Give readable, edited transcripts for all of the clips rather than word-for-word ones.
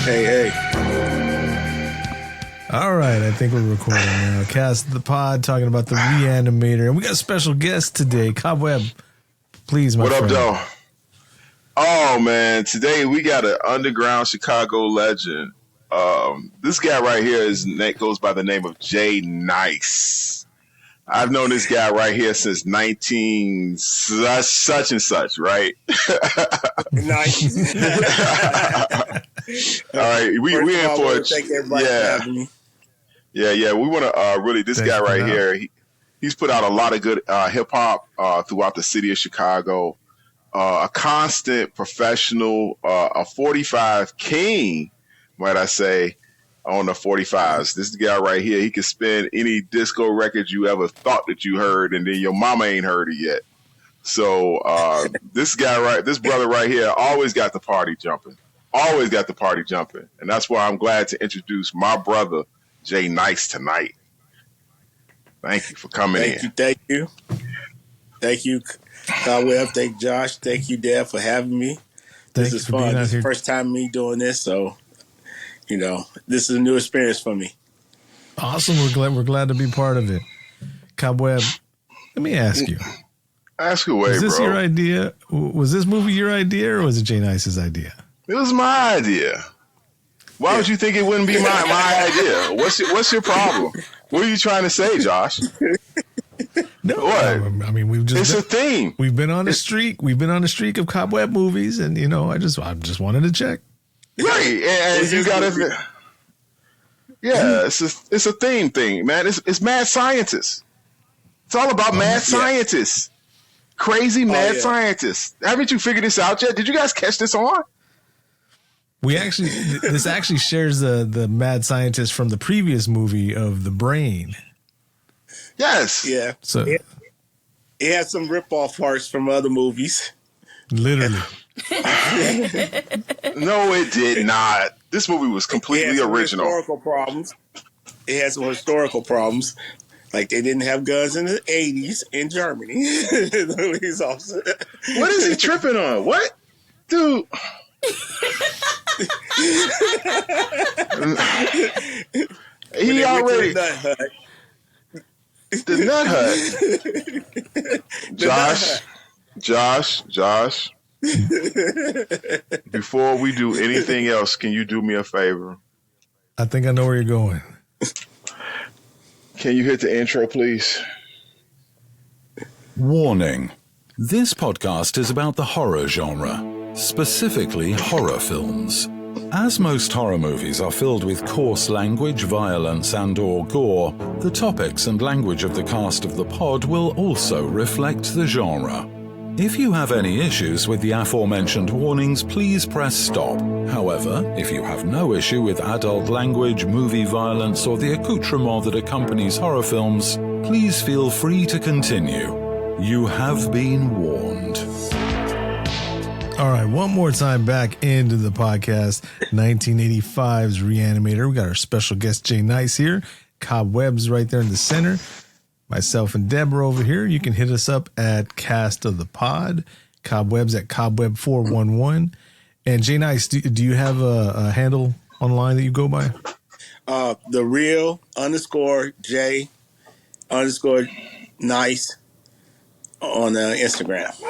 Hey. All right, I think we're recording now. Cast of the Pod, talking about the Reanimator. And we got a special guest today, Cobweb. Please, my friend. What up, though? Oh, man. Today we got an underground Chicago legend. This guy right here goes by the name of Jay Nice. I've known this guy right here since 19 such and such, right? Nice. All right, we in for it. Yeah. We want to really this guy right here. He's put out a lot of good hip hop throughout the city of Chicago. A constant professional, a 45 king, might I say, on the 45s. This guy right here, he can spin any disco record you ever thought that you heard, and then your mama ain't heard it yet. So this brother right here always got the party jumping. And that's why I'm glad to introduce my brother, Jay Nice, tonight. Thank you for coming in. Thank you. Cobweb, thank Josh. Thank you, Dad, for having me. This is fun. This is the first time me doing this, so this is a new experience for me. Awesome. We're glad to be part of it. Cobweb, let me ask you. Ask away, bro. Was this your idea? Was this movie your idea, or was it Jay Nice's idea? It was my idea. Why would you think it wouldn't be my idea? What's your problem? What are you trying to say, Josh? No, what? I mean, it's a theme. We've been on a streak. We've been on a streak of Cobweb movies, and I just wanted to check. Right, and you gotta. Yeah, it's a theme thing, man. It's mad scientists. It's all about mad scientists, crazy mad scientists. Haven't you figured this out yet? Did you guys catch this on? This actually shares the mad scientist from the previous movie of The Brain. Yes. Yeah. So it had some rip-off parts from other movies. Literally. No, it did not. This movie was completely original. It had some historical problems. Like they didn't have guns in the 80s in Germany. What is he tripping on? What? Dude. He already the nut hut. Josh. Before we do anything else, can you do me a favor? I think I know where you're going. Can you hit the intro, please? Warning. This podcast is about the horror genre, specifically horror films. As most horror movies are filled with coarse language, violence, and/or gore, the topics and language of the cast of the pod will also reflect the genre. If you have any issues with the aforementioned warnings, please press stop. However, if you have no issue with adult language, movie violence, or the accoutrement that accompanies horror films, please feel free to continue. You have been warned. All right, one more time back into the podcast, 1985's Reanimator. We got our special guest, Jay Nice, here. Cobweb's right there in the center. Myself and Deborah over here. You can hit us up at Cast of the Pod. Cobweb's at Cobweb411. And Jay Nice, do you have a handle online that you go by? The real _J_Nice on Instagram.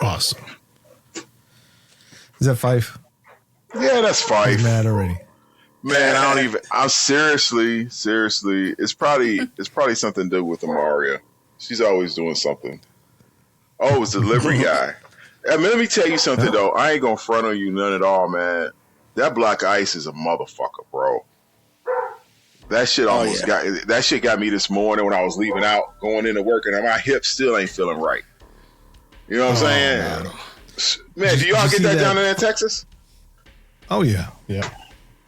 Awesome. Is that Fife? Yeah, that's Fife. He's mad already. Man, I'm seriously. It's probably something to do with Amaria. She's always doing something. Oh, it's the delivery guy. I mean, let me tell you something though. I ain't gonna front on you none at all, man. That black ice is a motherfucker, bro. That shit got me this morning when I was leaving out, going into work, and my hip still ain't feeling right. You know what I'm saying? Man, do y'all get that down in Texas? Oh yeah.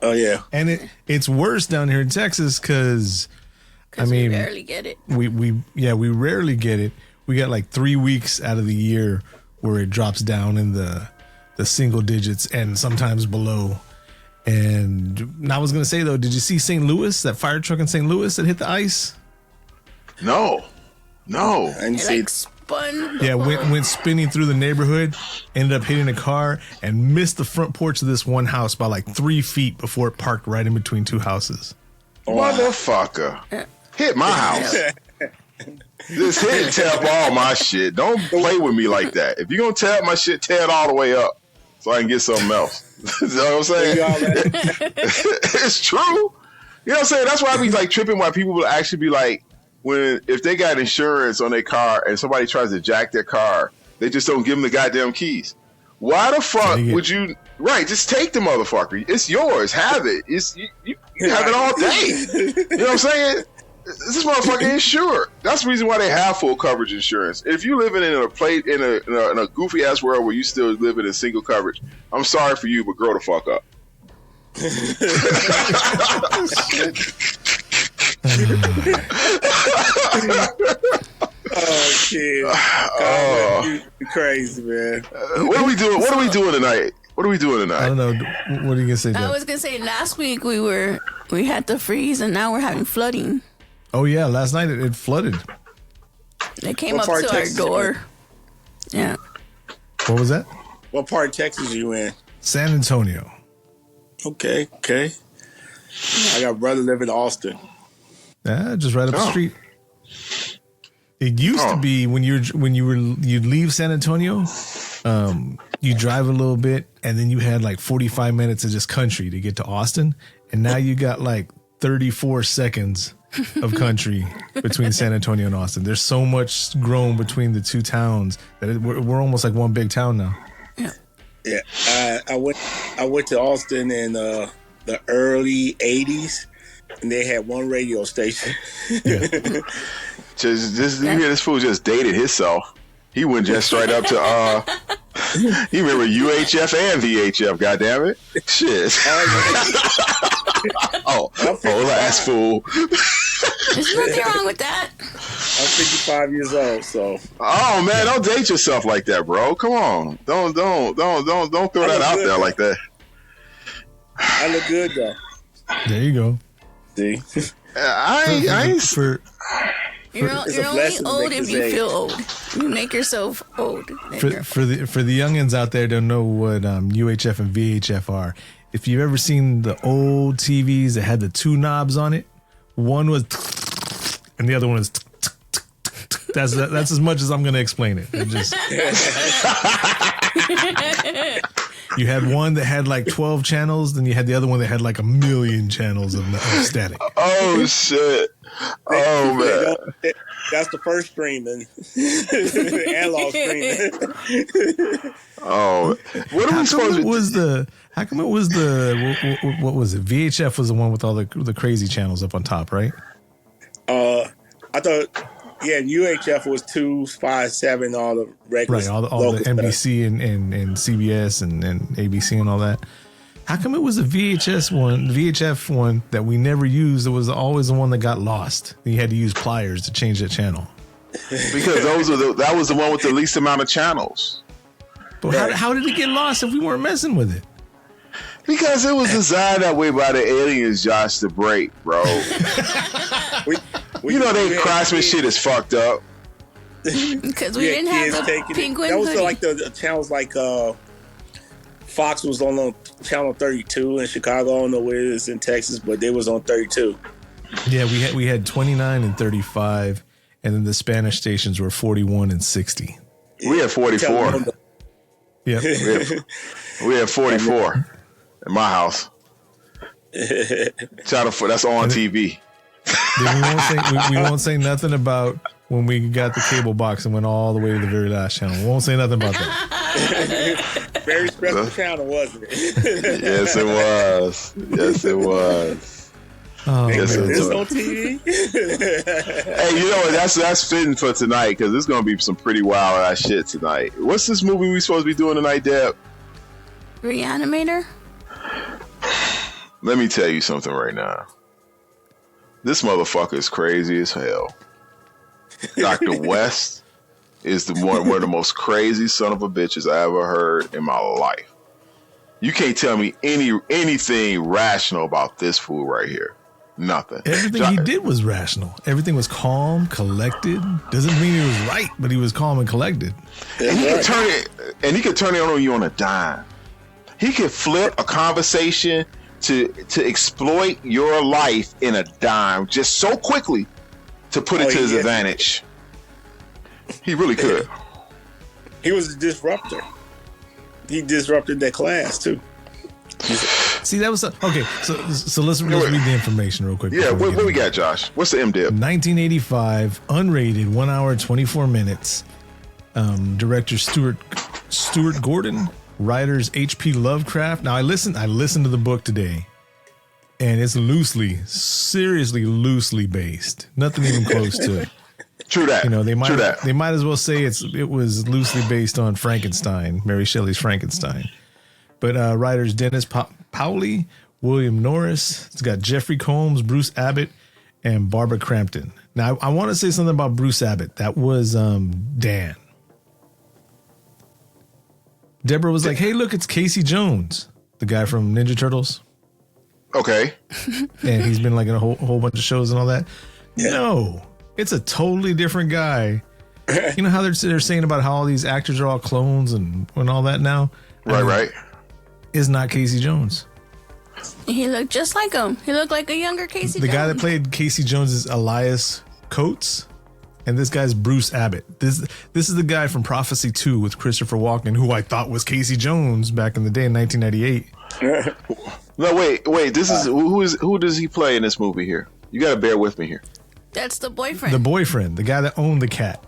Oh yeah. And it's worse down here in Texas because we rarely get it. We rarely get it. We got like 3 weeks out of the year where it drops down in the single digits and sometimes below. And I was gonna say though, did you see St. Louis, that fire truck in St. Louis that hit the ice? No. I didn't see it. spun. Yeah, went spinning through the neighborhood, ended up hitting a car, and missed the front porch of this one house by like 3 feet before it parked right in between two houses. Motherfucker. Hit my house. Just hit and tear up all my shit. Don't play with me like that. If you're going to tear up my shit, tear it all the way up so I can get something else. You know what I'm saying? It's true. You know what I'm saying? That's why I be like tripping why people will actually be like, if they got insurance on their car and somebody tries to jack their car, they just don't give them the goddamn keys. Why the fuck would you? Right, just take the motherfucker. It's yours. Have it. You have it all day. You know what I'm saying? This motherfucker insured. That's the reason why they have full coverage insurance. If you living in a goofy ass world where you still living in single coverage, I'm sorry for you, but grow the fuck up. Oh shit! You crazy, man. What are we doing? What are we doing tonight? What are we doing tonight? I don't know. What are you gonna say, Deb? I was gonna say last week we had the freeze and now we're having flooding. Oh yeah, last night it flooded. They came up to our door. Yeah. What was that? What part of Texas are you in? San Antonio. Okay. I got a brother living in Austin. Yeah, just right up the street. It used to be when you'd leave San Antonio, you drive a little bit and then you had like 45 minutes of just country to get to Austin, and now you got like 34 seconds of country between San Antonio and Austin. There's so much grown between the two towns that we're almost like one big town now. Yeah. I went to Austin in the early 80s, and they had one radio station. Yeah. Just you hear this fool just dated himself. He went just straight up to he remember UHF and VHF, goddammit. Shit. Last fool. There's nothing wrong with that. I'm 55 years old, so. Oh man, don't date yourself like that, bro. Come on. Don't throw that out there like that. I look good though. There you go. See? I ain't You're only old if you feel old. You make yourself old. For the youngins out there don't know what UHF and VHF are. If you've ever seen the old TVs that had the two knobs on it, one was and the other one is that's as much as I'm going to explain it. You had one that had like 12 channels, then you had the other one that had like 1 million channels of static. Oh shit. Oh man. That's the first streaming. Analog streaming. Oh. What are we supposed to do? How come it was what was it? VHF was the one with all the crazy channels up on top, right? I thought, UHF was 2, 5, 7, all the regular. Right, all the NBC and CBS and ABC and all that. How come it was the VHF one that we never used? It was always the one that got lost. You had to use pliers to change that channel. Because that was the one with the least amount of channels. But how did it get lost if we weren't messing with it? Because it was designed that way by the aliens, Josh, to break, bro. Their craftsmanship is fucked up. Because we didn't have the penguin. That was hoodie. like the channels like Fox was on channel 32 in Chicago. I don't know where it is in Texas, but they was on 32. Yeah, we had 29 and 35, and then the Spanish stations were 41 and 60. We had 44. Yeah, we had 44 in my house. Channel 4, that's on TV. Then we won't say nothing about when we got the cable box and went all the way to the very last channel. We won't say nothing about that. Very special channel, wasn't it? Yes, it was. Yes, it was. Oh, yes, Is this on TV? Hey, you know what? That's fitting for tonight because there's gonna be some pretty wild ass shit tonight. What's this movie we supposed to be doing tonight, Deb? Reanimator? Let me tell you something right now. This motherfucker is crazy as hell. Dr. West is one of the most crazy son of a bitches I ever heard in my life. You can't tell me anything rational about this fool right here. Nothing. Everything he did was rational. Everything was calm, collected. Doesn't mean he was right, but he was calm and collected. And he could turn it on you on a dime. He could flip a conversation to exploit your life in a dime just so quickly to put it to his advantage. He really could. He was a disruptor. He disrupted that class too. See, that was okay. So let's read the information real quick. Yeah, what we got, Josh? What's the MDiv? 1985, unrated, 1 hour 24 minutes. Director Stuart Gordon, writers H.P. Lovecraft. Now I listened to the book today, and it's seriously loosely based. Nothing even close to it. True that. They might as well say it was loosely based on Frankenstein, Mary Shelley's Frankenstein. But writers Dennis Powley, William Norris. It's got Jeffrey Combs, Bruce Abbott, and Barbara Crampton. Now, I want to say something about Bruce Abbott. That was Dan. Deborah was like, hey, look, it's Casey Jones, the guy from Ninja Turtles. Okay. And he's been like in a whole bunch of shows and all that. Yeah. No, it's a totally different guy. You know how they're saying about how all these actors are all clones and all that now? Right. Is not Casey Jones. He looked just like him. He looked like a younger Casey Jones. The guy that played Casey Jones is Elias Coates, and this guy's Bruce Abbott. This is the guy from Prophecy 2 with Christopher Walken, who I thought was Casey Jones back in the day in 1998. No, wait. This is who does he play in this movie here? You got to bear with me here. That's the boyfriend. The boyfriend, the guy that owned the cat.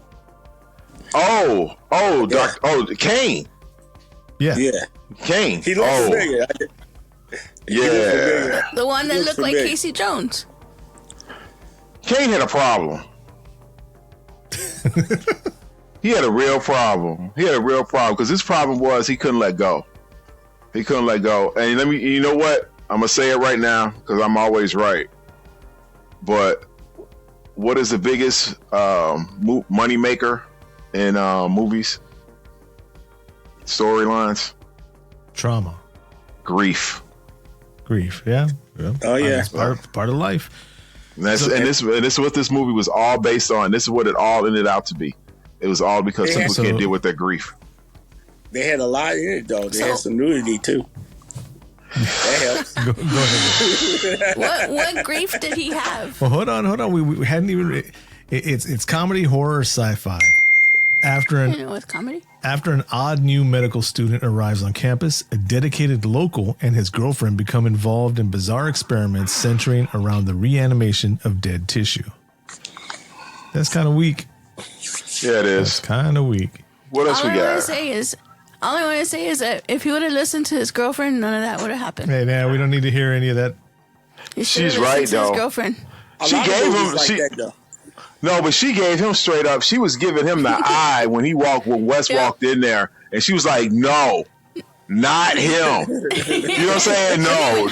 Kane. Yeah. Kane. He looks familiar. Yeah. The one that looked like Casey Jones. Kane had a problem. He had a real problem because his problem was he couldn't let go. And you know what? I'm going to say it right now because I'm always right. But what is the biggest money maker in movies? Storylines? Trauma. Grief, yeah. Oh yeah, part of life. And this is what this movie was all based on. This is what it all ended out to be. It was all because people can't deal with their grief. They had a lot in it though. They had some nudity too. That helps. Go ahead. What grief did he have? Well, hold on. We hadn't even. It's comedy, horror, sci-fi. After an odd new medical student arrives on campus, a dedicated local and his girlfriend become involved in bizarre experiments centering around the reanimation of dead tissue. That's kind of weak. Yeah, it is. That's kind of weak. What else we got? All I want to say is that if he would have listened to his girlfriend, none of that would have happened. Hey, man, we don't need to hear any of that. She's right, though. His girlfriend. She gave him. No, but she gave him straight up. She was giving him the eye when Wes walked in there, and she was like, "No, not him." You know what I'm saying? No,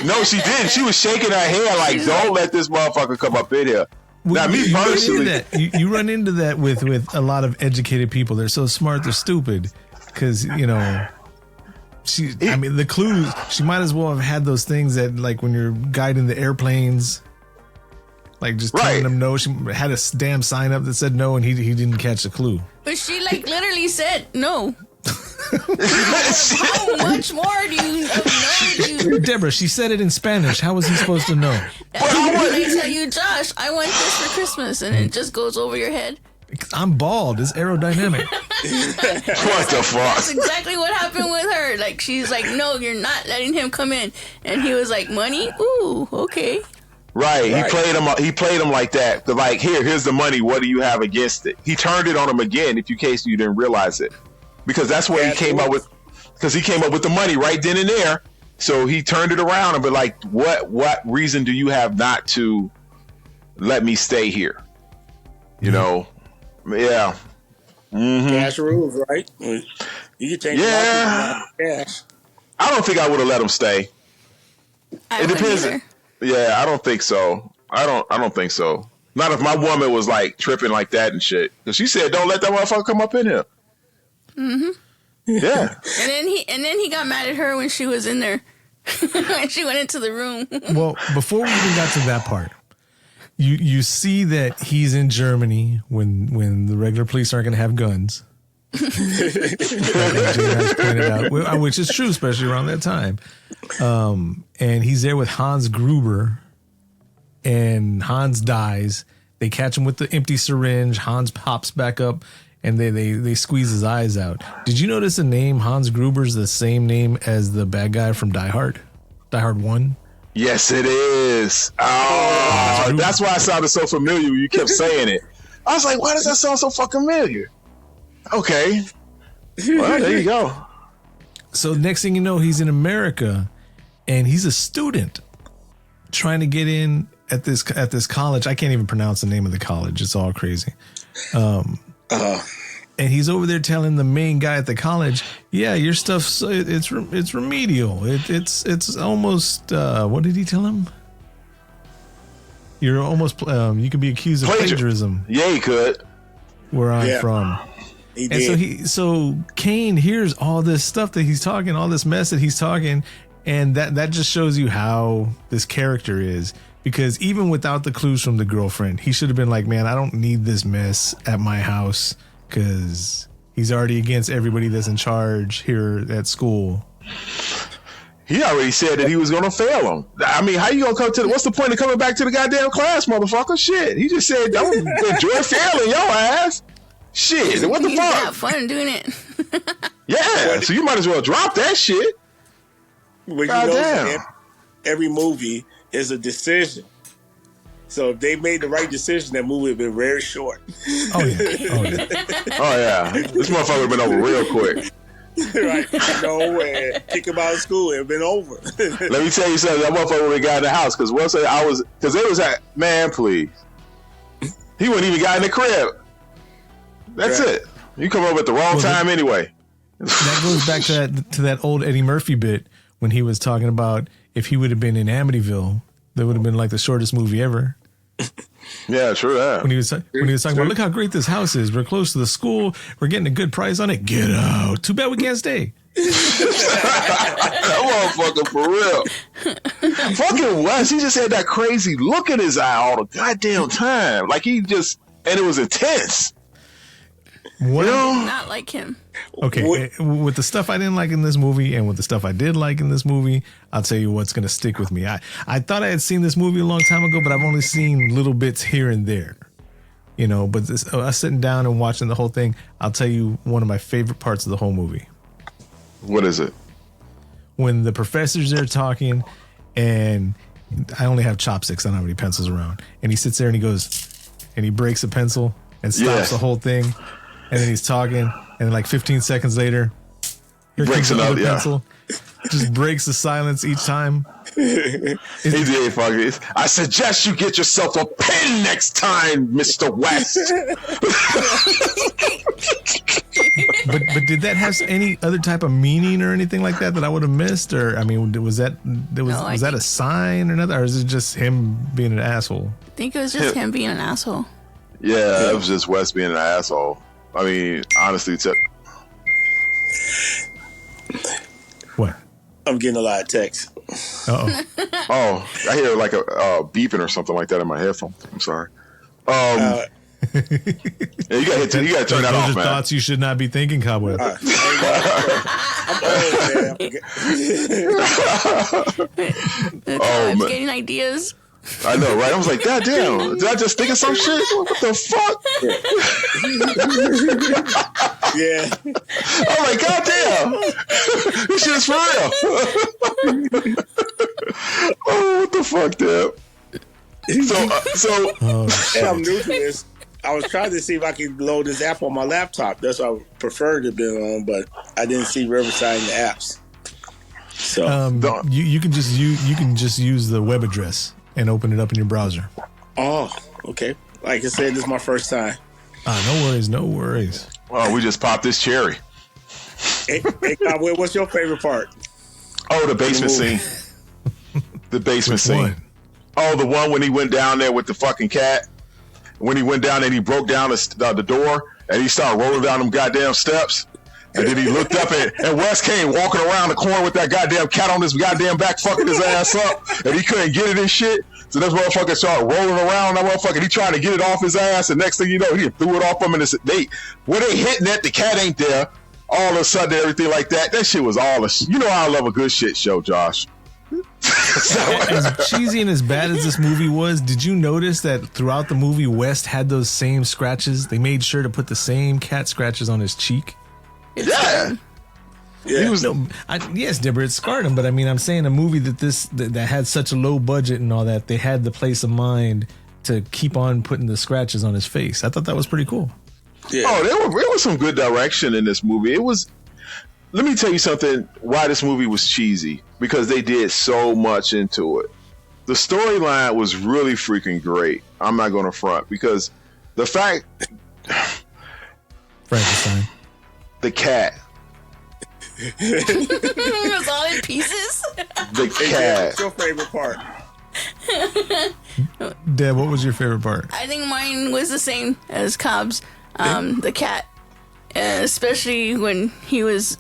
no, she didn't. She was shaking her head like, "Don't let this motherfucker come up in here." Now, me personally, you run into that with a lot of educated people. They're so smart, they're stupid, because the clues. She might as well have had those things that, like, when you're guiding the airplanes. Like, just telling them no. She had a damn sign up that said no, and he didn't catch the clue. But she, literally said no. How much more do you know? Deborah, she said it in Spanish. How was he supposed to know? That's when they tell you, Josh, I want this for Christmas, and it just goes over your head. I'm bald. It's aerodynamic. What the fuck? That's exactly what happened with her. Like, she's like, no, you're not letting him come in. And he was like, money? Ooh, okay. Right. He played him like that. Like, here's the money. What do you have against it? He turned it on him again, in case you didn't realize it, because that's what he came up with. Because he came up with the money right then and there. So he turned it around and be like, what reason do you have not to let me stay here? You know? Yeah. Mm-hmm. Cash rules, right? You can change cash. I don't think I would have let him stay. It depends. Yeah, I don't think so. I don't think so. Not if my woman was like tripping like that and shit. Because she said, "Don't let that motherfucker come up in here." Mm-hmm. Yeah. And then he got mad at her when she was in there She went into the room. Well, before we even got to that part, you see that he's in Germany when the regular police aren't going to have guns. Like Jay has pointed out, which is true, especially around that time. And he's there with Hans Gruber, and Hans dies. They catch him with the empty syringe. Hans pops back up, and they squeeze his eyes out. Did you notice the name Hans Gruber's the same name as the bad guy from Die Hard? Die Hard 1? Yes, it is. Oh, that's why it sounded so familiar when you kept saying it. I was like, why does that sound so fucking familiar? Okay. Well, there you go. So next thing you know, he's in America, and he's a student trying to get in at this college. I can't even pronounce the name of the college. It's all crazy. And he's over there telling the main guy at the college, "Yeah, your stuff's it's remedial. It's almost what did he tell him? You're almost you could be accused of plagiarism." Yeah, he could. Where I'm from. He did. So Kane hears all this stuff that he's talking, all this mess that he's talking, and that just shows you how this character is. Because even without the clues from the girlfriend, he should have been like, "Man, I don't need this mess at my house." Because he's already against everybody that's in charge here at school. He already said that he was going to fail him. I mean, how you going to come to what's the point of coming back to the goddamn class, motherfucker? Shit. He just said, don't enjoy failing your ass. Shit. What the fuck? He's got fun doing it. Yeah. So you might as well drop that shit. Goddamn. Every movie is a decision. So if they made the right decision, that movie would have been very short. Oh yeah. Oh yeah. This motherfucker would have been over real quick. Right. No way. Kick him out of school. It would have been over. Let me tell you something. That motherfucker would have got in the house because they was at, man, please. He wouldn't even got in the crib. That's it. You come over at the wrong time anyway. That goes back to that old Eddie Murphy bit when he was talking about if he would have been in Amityville, that would have been like the shortest movie ever. Yeah, true that. When he was talking about, look how great this house is. We're close to the school. We're getting a good price on it. Get out. Too bad we can't stay. That motherfucker for real. Fucking Wes, he just had that crazy look in his eye all the goddamn time. Like and it was intense. What? Not like him. Okay, with the stuff I didn't like in this movie and with the stuff I did like in this movie, I'll tell you what's going to stick with me. I thought I had seen this movie a long time ago, but I've only seen little bits here and there. You know, but us sitting down and watching the whole thing, I'll tell you one of my favorite parts of the whole movie. What is it? When the professor's there talking, and I only have chopsticks, I don't have any pencils around, and he sits there and he goes, and he breaks a pencil and stops the whole thing. And then he's talking, and like 15 seconds later, here comes another pencil. Just breaks the silence each time. I suggest you get yourself a pen next time, Mr. West. But did that have any other type of meaning or anything like that I would have missed? Or I mean, was that a sign or nothing? Or is it just him being an asshole? I think it was just him being an asshole. Yeah, it was just West being an asshole. I mean, honestly, what? I'm getting a lot of texts. Oh, I hear like a beeping or something like that in my headphone. I'm sorry. Yeah, you gotta turn that off, man. Those are thoughts you should not be thinking, Cobweb. I'm old, man. I'm getting ideas. I know, right? I was like, God damn, did I just think of some shit? What the fuck? Yeah. I'm like, God damn, this shit is for real. Oh, what the fuck, dude? I'm new to this. I was trying to see if I could load this app on my laptop. That's what I preferred to be on, but I didn't see Riverside in the apps. So you can just use the web address and open it up in your browser. Oh, okay. Like I said, this is my first time. No worries. Oh, we just popped this cherry. Hey, what's your favorite part? Oh, the basement scene. The basement scene. One? Oh, the one when he went down there with the fucking cat. When he went down and he broke down the door and he started rolling down them goddamn steps. And then he looked up and Wes came walking around the corner with that goddamn cat on his goddamn back, fucking his ass up, and he couldn't get it and shit. So this motherfucker started rolling around. That motherfucker, he trying to get it off his ass, and next thing you know, he threw it off him. And when they hitting it, the cat ain't there. All of a sudden, everything like that. That shit was all you know how I love a good shit show, Josh. As cheesy and as bad as this movie was, did you notice that throughout the movie, West had those same scratches? They made sure to put the same cat scratches on his cheek. Yeah. Yeah. Yes, Deborah, it scarred him. But I mean, I'm saying a movie that had such a low budget and all that, they had the place of mind to keep on putting the scratches on his face. I thought that was pretty cool. Yeah. Oh, there was some good direction in this movie. It was. Let me tell you something. Why this movie was cheesy? Because they did so much into it. The storyline was really freaking great. I'm not going to front because the fact Frankenstein. The cat. It was all in pieces. The cat. What's your favorite part? Deb, what was your favorite part? I think mine was the same as Cobb's. The cat, especially when he was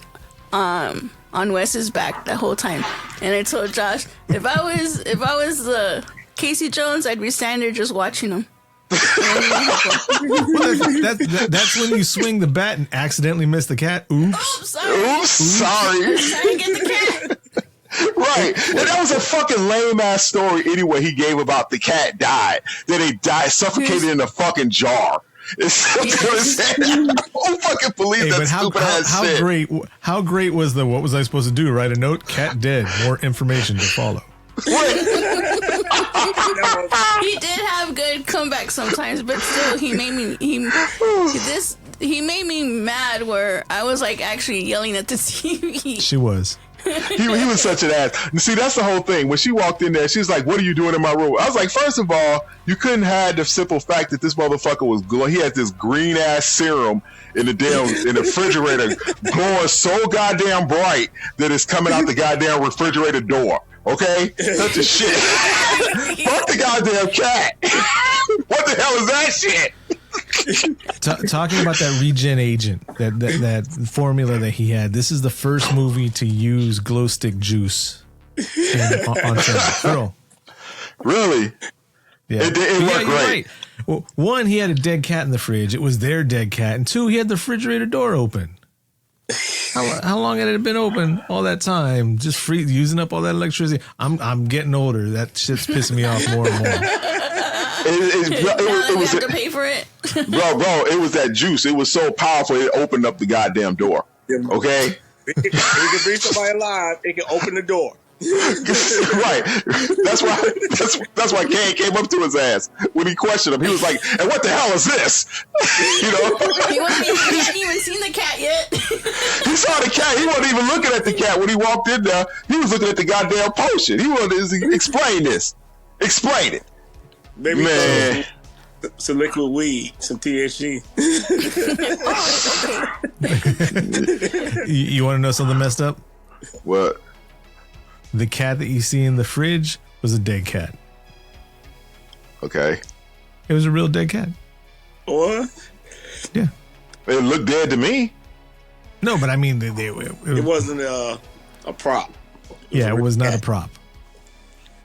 on Wes's back that whole time. And I told Josh, if I was Casey Jones, I'd be standing there just watching him. That's when you swing the bat and accidentally miss the cat. Oops. Oops, sorry. Oops, sorry. Trying to get the cat. Right. And that was a fucking lame ass story anyway he gave about the cat died. That he died suffocated in a fucking jar. It's Who fucking believes that stupid ass shit? How great was what was I supposed to do? Write a note? Cat dead. More information to follow. He did have good comebacks sometimes, but still, he made me mad where I was like actually yelling at the TV. She was. He was such an ass. See, that's the whole thing. When she walked in there, she's like, "What are you doing in my room?" I was like, first of all, you couldn't hide the simple fact that this motherfucker was glowing. He had this green ass serum in the refrigerator glowing so goddamn bright that it's coming out the goddamn refrigerator door. Okay? Such a shit. Fuck the goddamn cat. What the hell is that shit? Talking about that regen agent, that formula that he had. This is the first movie to use glow stick juice on film. Really? Yeah, it worked great. Right. Well, one, he had a dead cat in the fridge. It was their dead cat, and two, he had the refrigerator door open. How long had it been open all that time? Just using up all that electricity. I'm getting older. That shit's pissing me off more and more. It was have to pay for it. bro, it was that juice. It was so powerful it opened up the goddamn door. Okay? It can bring somebody alive. It can open the door. Right. That's why Kane came up to his ass when he questioned him. He was like, "And what the hell is this?" You know? He hadn't even seen the cat yet. He saw the cat. He wasn't even looking at the cat when he walked in there. He was looking at the goddamn potion. He wanted to explain this. Explain it. Maybe man. Some liquid weed, some THC. You want to know something messed up? What? The cat that you see in the fridge was a dead cat. Okay. It was a real dead cat. What? Yeah. It looked dead to me. No, but I mean, it wasn't a prop. It was not a prop.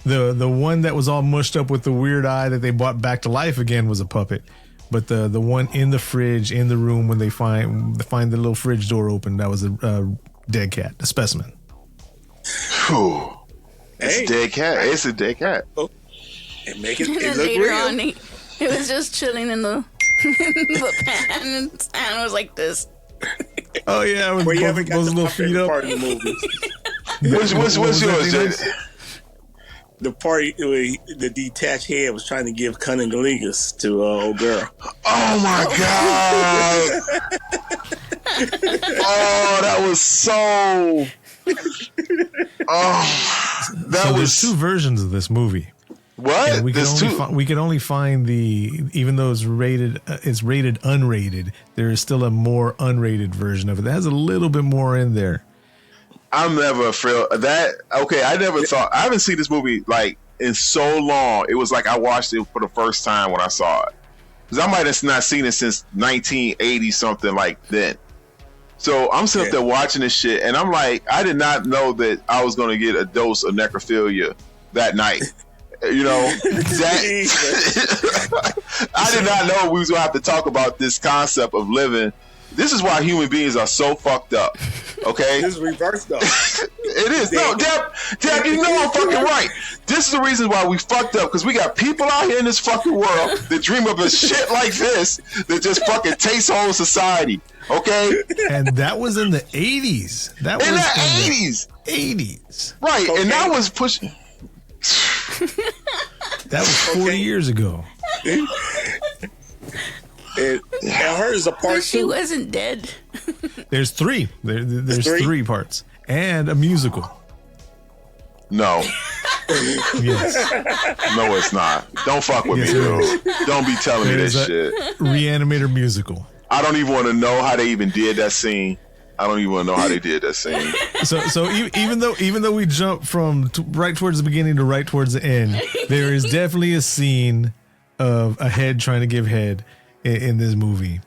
The one that was all mushed up with the weird eye that they brought back to life again was a puppet. But the one in the fridge, in the room when they find the little fridge door open, that was a dead cat, a specimen. Whew. It's a dead cat. It's a dead cat. Oh. And make it look later real. on, it was just chilling in the pan, and its hand was like this. Oh yeah, with those little feet up. Part of the movie. What's yours, Jay? The party, the detached head was trying to give cunnilingus to old girl. Oh my god! Oh, that was so. Oh, there's two versions of this movie. What? And we can only find even though it's rated unrated. There is still a more unrated version of it that has a little bit more in there. I'm never afraid of that. Okay, I never thought. I haven't seen this movie like in so long. It was like I watched it for the first time when I saw it, because I might have not seen it since 1980 something like then. So I'm sitting up there watching this shit, and I'm like, I did not know that I was going to get a dose of necrophilia that night. You know, I did not know we was going to have to talk about this concept of living. This is why human beings are so fucked up. Okay, this is reverse though. It is. No, Deb, you know I'm fucking right. This is the reason why we fucked up, because we got people out here in this fucking world that dream of a shit like this that just fucking takes whole society. Okay, and that was in the 80s. That was in the 80s. Right, okay. And that was pushing. That was 40 years ago. I heard it's a part but she wasn't dead. There's three. There's three parts. And a musical. No. Yes. No, it's not. Don't fuck with me, dude. Don't be telling me this shit. Reanimator musical. I don't even want to know how they even did that scene. I don't even want to know how they did that scene. So even though we jump from right towards the beginning to right towards the end, there is definitely a scene of a head trying to give head in this movie.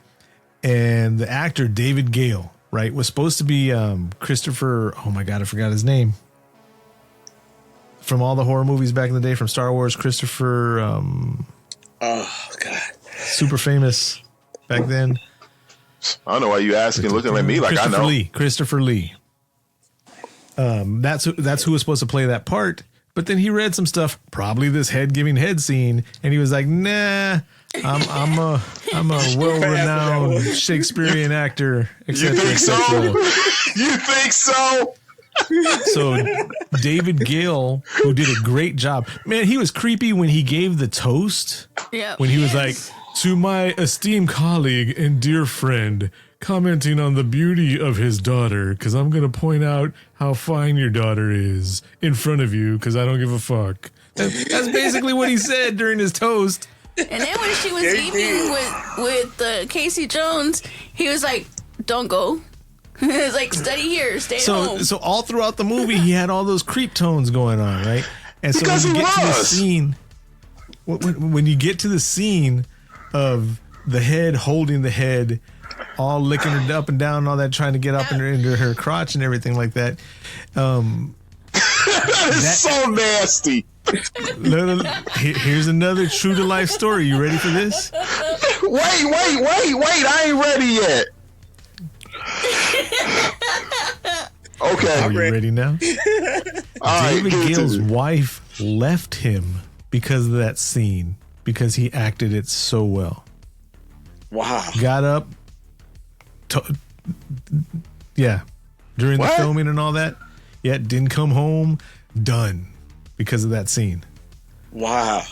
And the actor David Gale, right, was supposed to be Christopher. Oh my God, I forgot his name. From all the horror movies back in the day, from Star Wars, Christopher. Oh God, super famous back then. I don't know why you asking, looking at me like I know. Christopher Lee. That's who was supposed to play that part. But then he read some stuff, probably this head giving head scene, and he was like, "Nah, I'm a well-renowned Shakespearean actor." You think so? You think so? So David Gale, who did a great job, man, he was creepy when he gave the toast. Yeah. When he was like, "To my esteemed colleague and dear friend, commenting on the beauty of his daughter, because I'm going to point out how fine your daughter is in front of you, because I don't give a fuck." That's basically what he said during his toast. And then when she was eating with Casey Jones, he was like, "Don't go." It's like, study here, stay home. So all throughout the movie, he had all those creep tones going on, right? And so because when you get to the scene, when you get to the scene of the head holding the head, all licking her up and down, and all that, trying to get up into her crotch and everything like that. That is so nasty. Here's another true to life story. You ready for this? Wait! I ain't ready yet. Okay. Are you ready now? David Gale's wife left him because of that scene, because he acted it so well. Wow. Got up. During the filming and all that. Yeah, didn't come home. Done. Because of that scene. Wow.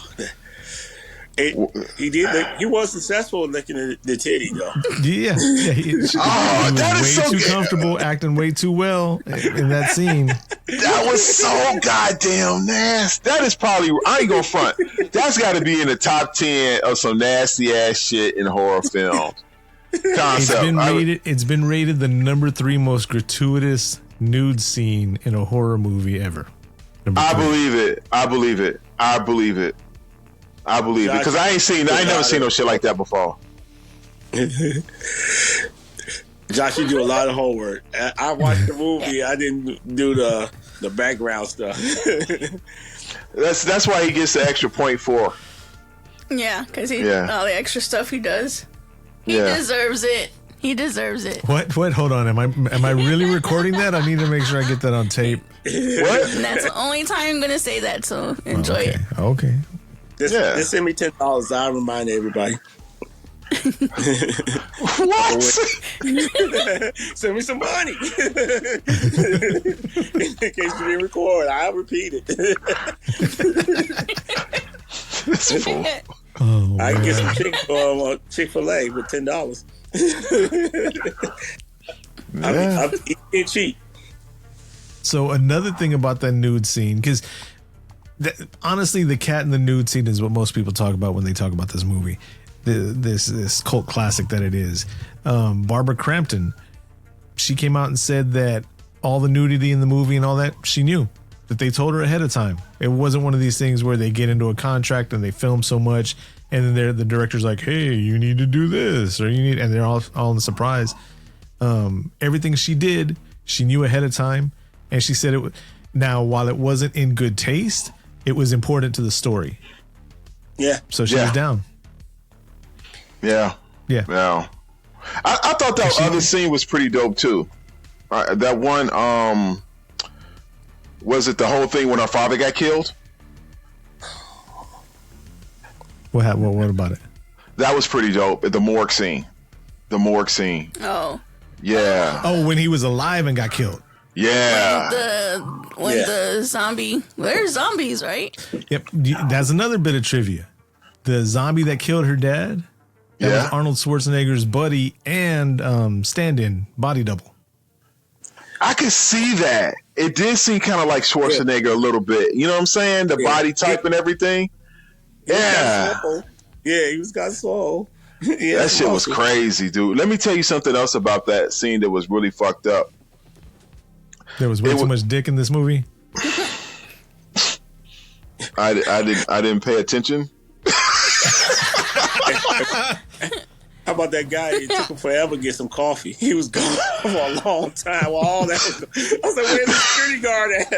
He did. He was successful in licking the titty, though. Yeah. He was way too comfortable, acting way too well in that scene. That was so goddamn nasty. That is probably, I ain't gonna front, that's got to be in the top 10 of some nasty ass shit in horror films. It's been rated the number 3 most gratuitous nude scene in a horror movie ever. I believe it because I ain't never seen no shit like that before. Josh, you do a lot of homework. I watched the movie. I didn't do the background stuff. That's why he gets the extra point for. Yeah, because all the extra stuff he does. He deserves it. He deserves it. What? Hold on. Am I really recording that? I need to make sure I get that on tape. What? And that's the only time I'm gonna say that. So enjoy it. Okay. Just send me $10. I'll remind everybody. What? Send me some money. In case you didn't record, I'll repeat it. This fool. Oh, I can get some Chick-fil-A with $10. I'm eating cheap. So another thing about that nude scene, because honestly, the cat in the nude scene is what most people talk about when they talk about this movie. This cult classic that it is. Barbara Crampton, she came out and said that all the nudity in the movie and all that, she knew. That they told her ahead of time. It wasn't one of these things where they get into a contract and they film so much and then the director's like, "Hey, you need to do this," or and they're all in the surprise. everything she did, she knew ahead of time, and she said it. Now, while it wasn't in good taste, it was important to the story. Yeah. So she was down. Yeah. Yeah. Yeah. I thought that other scene was pretty dope too. That one, was it the whole thing when her father got killed? What happened? What about it? That was pretty dope. The morgue scene. Oh. Yeah. Oh, when he was alive and got killed. Yeah. The zombie. There's zombies, right? Yep. That's another bit of trivia. The zombie that killed her dad. That was Arnold Schwarzenegger's buddy and stand-in body double. I could see that. It did seem kind of like Schwarzenegger a little bit. You know what I'm saying? The body type and everything. Yeah. He was got swole. That shit was crazy, dude. Let me tell you something else about that scene that was really fucked up. There was way too much dick in this movie. I didn't pay attention. How about that guy? It took him forever to get some coffee. He was gone for a long time. All that was, I was like, where's the security guard at?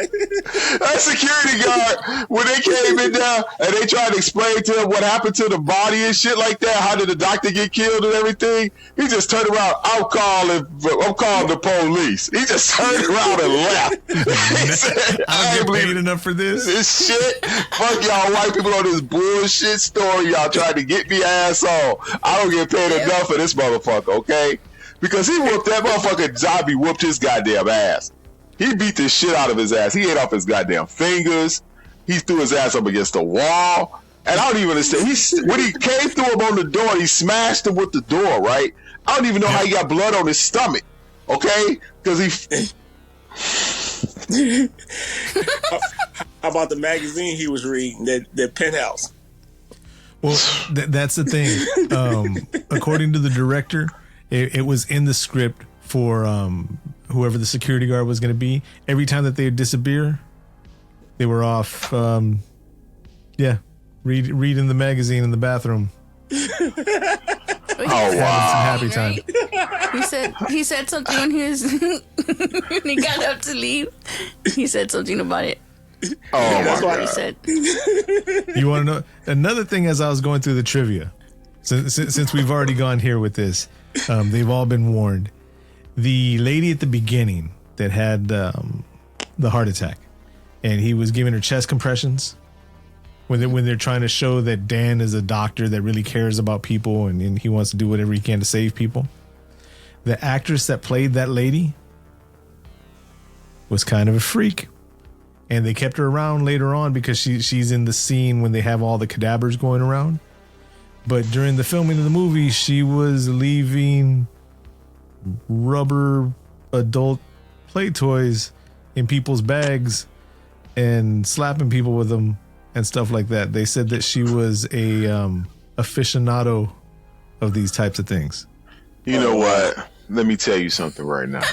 That security guard, when they came in there and they tried to explain to him what happened to the body and shit like that, how did the doctor get killed and everything, he just turned around, I'm calling the police. He just turned around and left. He said, I ain't paid enough for this. This shit. Fuck y'all white people on this bullshit story y'all tried to get me ass on. I don't get paid enough for this motherfucker, okay? Because he whooped that motherfucker. Zombie whooped his goddamn ass. He beat the shit out of his ass. He ate off his goddamn fingers. He threw his ass up against the wall. And I don't even understand. When he came through him on the door, he smashed him with the door, right? I don't even know how he got blood on his stomach, okay? Because he... How about the magazine he was reading, that Penthouse? Well, that's the thing. According to the director, it was in the script for whoever the security guard was going to be. Every time that they would disappear, they were off. Reading the magazine in the bathroom. Oh wow! Some happy time. He said something when he was when he got up to leave. He said something about it. Oh That's my what God. he said. You want to know another thing? As I was going through the trivia, since we've already gone here with this, they've all been warned. The lady at the beginning that had the heart attack, and he was giving her chest compressions. When they're trying to show that Dan is a doctor that really cares about people and he wants to do whatever he can to save people. The actress that played that lady was kind of a freak. And they kept her around later on because she's in the scene when they have all the cadavers going around. But during the filming of the movie, she was leaving rubber adult play toys in people's bags and slapping people with them and stuff like that. They said that she was a aficionado of these types of things. You know what? Let me tell you something right now.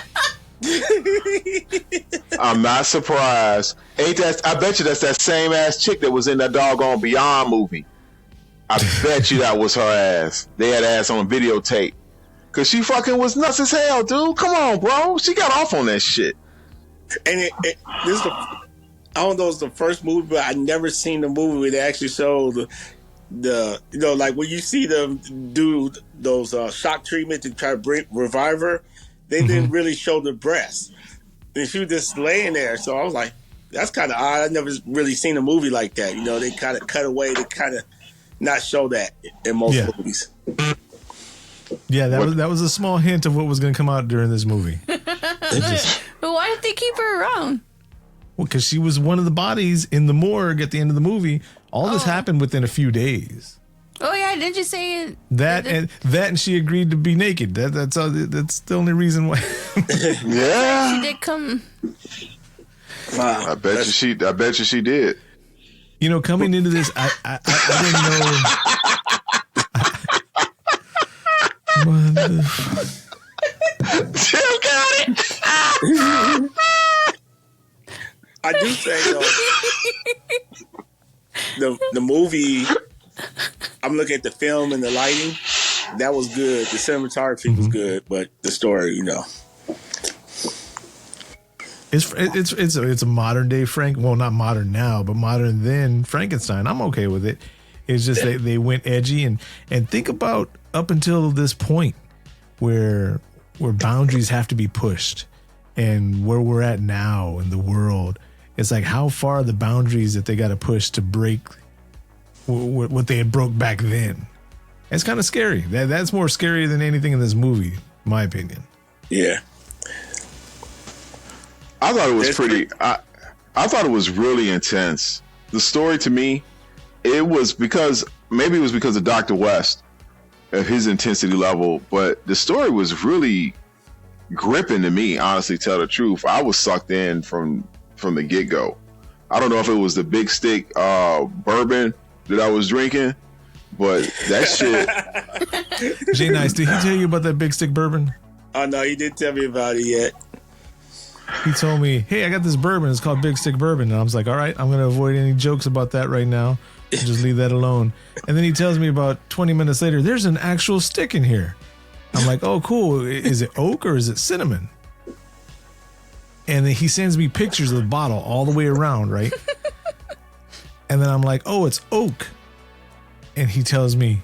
I'm not surprised. Ain't that? I bet you that's that same ass chick that was in that doggone Beyond movie. I bet you that was her ass. They had ass on videotape. Cause she fucking was nuts as hell, dude. Come on, bro. She got off on that shit. And this is I don't know, it's the first movie, but I never seen the movie where they actually show the like when you see them do those shock treatments to try to revive her, they didn't really show the breast. And she was just laying there. So I was like, that's kind of odd. I've never really seen a movie like that. You know, they kind of cut away. They kind of not show that in most movies. Yeah, that was a small hint of what was going to come out during this movie. But why did they keep her around? Well, because she was one of the bodies in the morgue at the end of the movie. All this happened within a few days. Oh yeah, didn't you say it? And she agreed to be naked. That's the only reason why. Yeah, she did come. Wow, I bet you she did. You know, coming into this, I didn't know. Still got it. I do say though, the movie. I'm looking at the film and the lighting. that was good. The cinematography was good, but the story, It's a modern day well, not modern now, but modern then Frankenstein. I'm okay with it. It's just they went edgy and think about up until this point where boundaries have to be pushed and where we're at now in the world. It's like how far are the boundaries that they got to push to break what they had broke back then. It's kind of scary. That's more scary than anything in this movie, in my opinion. Yeah. I thought it was I thought it was really intense. The story to me, it was because of Dr. West, of his intensity level, but the story was really gripping to me, honestly, tell the truth. I was sucked in from the get-go. I don't know if it was the Big Stick bourbon that I was drinking, but that shit. Jay Nice, did he tell you about that Big Stick bourbon? Oh, no, he didn't tell me about it yet. He told me, hey, I got this bourbon. It's called Big Stick Bourbon. And I was like, all right, I'm going to avoid any jokes about that right now. Just leave that alone. And then he tells me about 20 minutes later, there's an actual stick in here. I'm like, oh, cool. Is it oak or is it cinnamon? And then he sends me pictures of the bottle all the way around, right? And then I'm like, oh, it's oak. And he tells me,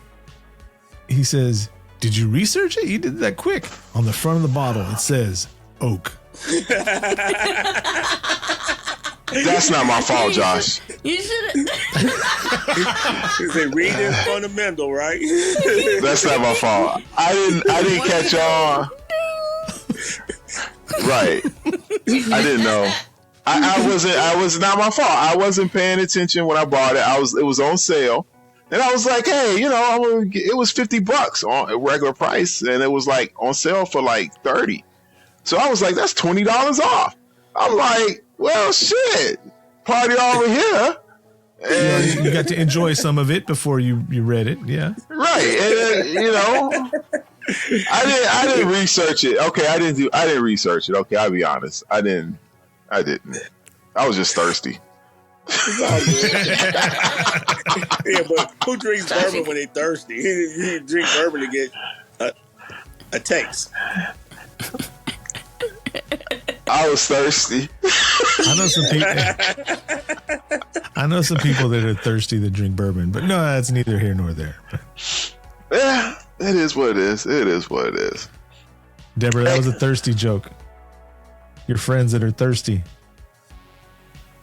he says, did you research it? You did that quick. On the front of the bottle, it says oak. That's not my fault, Josh. You should. Is it reading fundamental, right? That's not my fault. I didn't catch on. Right. I didn't know. I was not my fault. I wasn't paying attention when I bought it. It was on sale. And I was like, hey, it was $50 on regular price, and it was like on sale for like $30. So I was like, that's $20 off. I'm like, well, shit, party over here. And you got to enjoy some of it before you read it, yeah. Right, and I didn't research it. Okay, I didn't research it. Okay, I'll be honest, I didn't. I was just thirsty. Yeah, but who drinks bourbon when they thirsty? You drink bourbon to get a taste. I was thirsty. I know some people that are thirsty that drink bourbon, but no, that's neither here nor there. Yeah, it is what it is. It is what it is. Deborah, that was a thirsty joke. Your friends that are thirsty.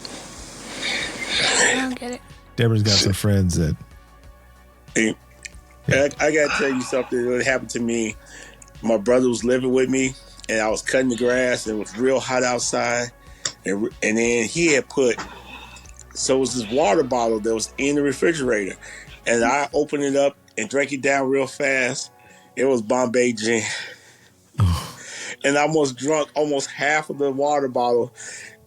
I don't get it. Deborah's got some friends that. Hey, I gotta tell you something that happened to me. My brother was living with me, and I was cutting the grass, and it was real hot outside. And then he had so it was this water bottle that was in the refrigerator. And I opened it up and drank it down real fast. It was Bombay gin. And I almost drunk almost half of the water bottle.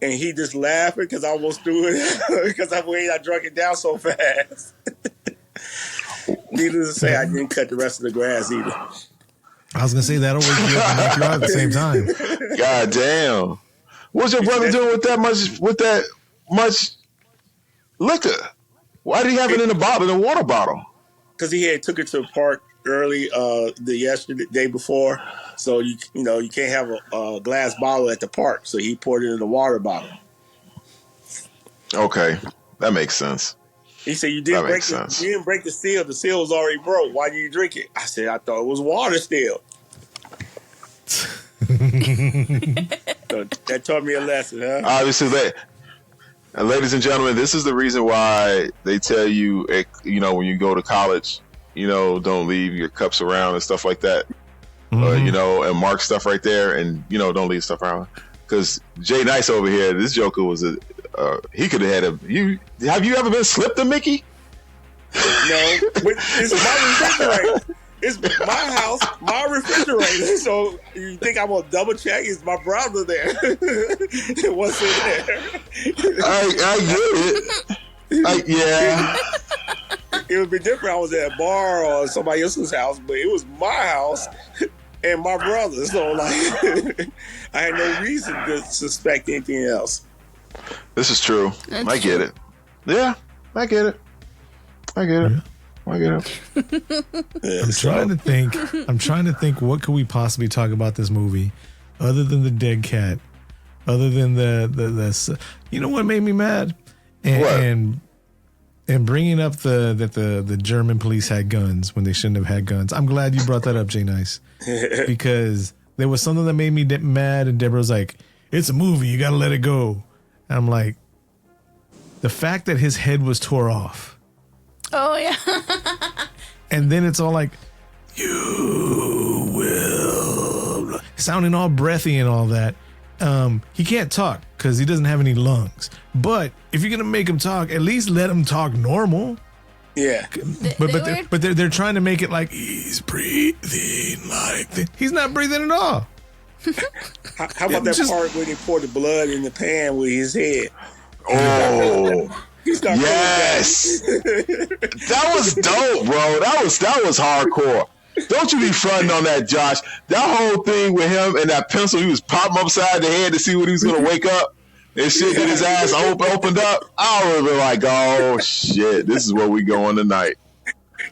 And he just laughing because I almost threw it because I drank it down so fast. Needless to say, I didn't cut the rest of the grass either. I was going to say that'll wake you up and knock you out at the same time. God damn. What's your brother doing with that much liquor? Why did he have it in a water bottle? Because he had took it to the park early the day before. So you can't have a glass bottle at the park. So he poured it in a water bottle. Okay. That makes sense. He said, you didn't break the seal. The seal was already broke. Why did you drink it? I said, I thought it was water still. So that taught me a lesson, huh? Obviously, ladies and gentlemen, this is the reason why they tell you, when you go to college, don't leave your cups around and stuff like that. And mark stuff right there, and don't leave stuff around. Because Jay Nice over here, this joker was he could have had have you ever been slipped a Mickey? No, it's my refrigerator. It's my house, my refrigerator. So you think I'm gonna double check? Is my brother there? What's in there? I get it. Yeah. It would be different. I was at a bar or somebody else's house, but it was my house and my brother. So I had no reason to suspect anything else. This is true. I get it. Yeah, I get it. I'm trying to think what could we possibly talk about this movie other than the dead cat, other than the you know what made me mad? And bringing up the German police had guns when they shouldn't have had guns. I'm glad you brought that up, Jay Nice, because there was something that made me mad, and Deborah was like, "It's a movie, you got to let it go." And I'm like, the fact that his head was tore off. Oh yeah. And then it's all like, "You will," sounding all breathy and all that. He can't talk because he doesn't have any lungs. But if you're gonna make him talk, at least let him talk normal. Yeah. But they're trying to make it like he's breathing like this. He's not breathing at all. How about that part where they poured the blood in the pan with his head? Oh. Yes. That was dope, bro. That was hardcore. Don't you be fronting on that, Josh. That whole thing with him and that pencil, he was popping upside the head to see when he was going to wake up and shit, get his ass opened up. I would have been like, oh, shit, this is where we going tonight.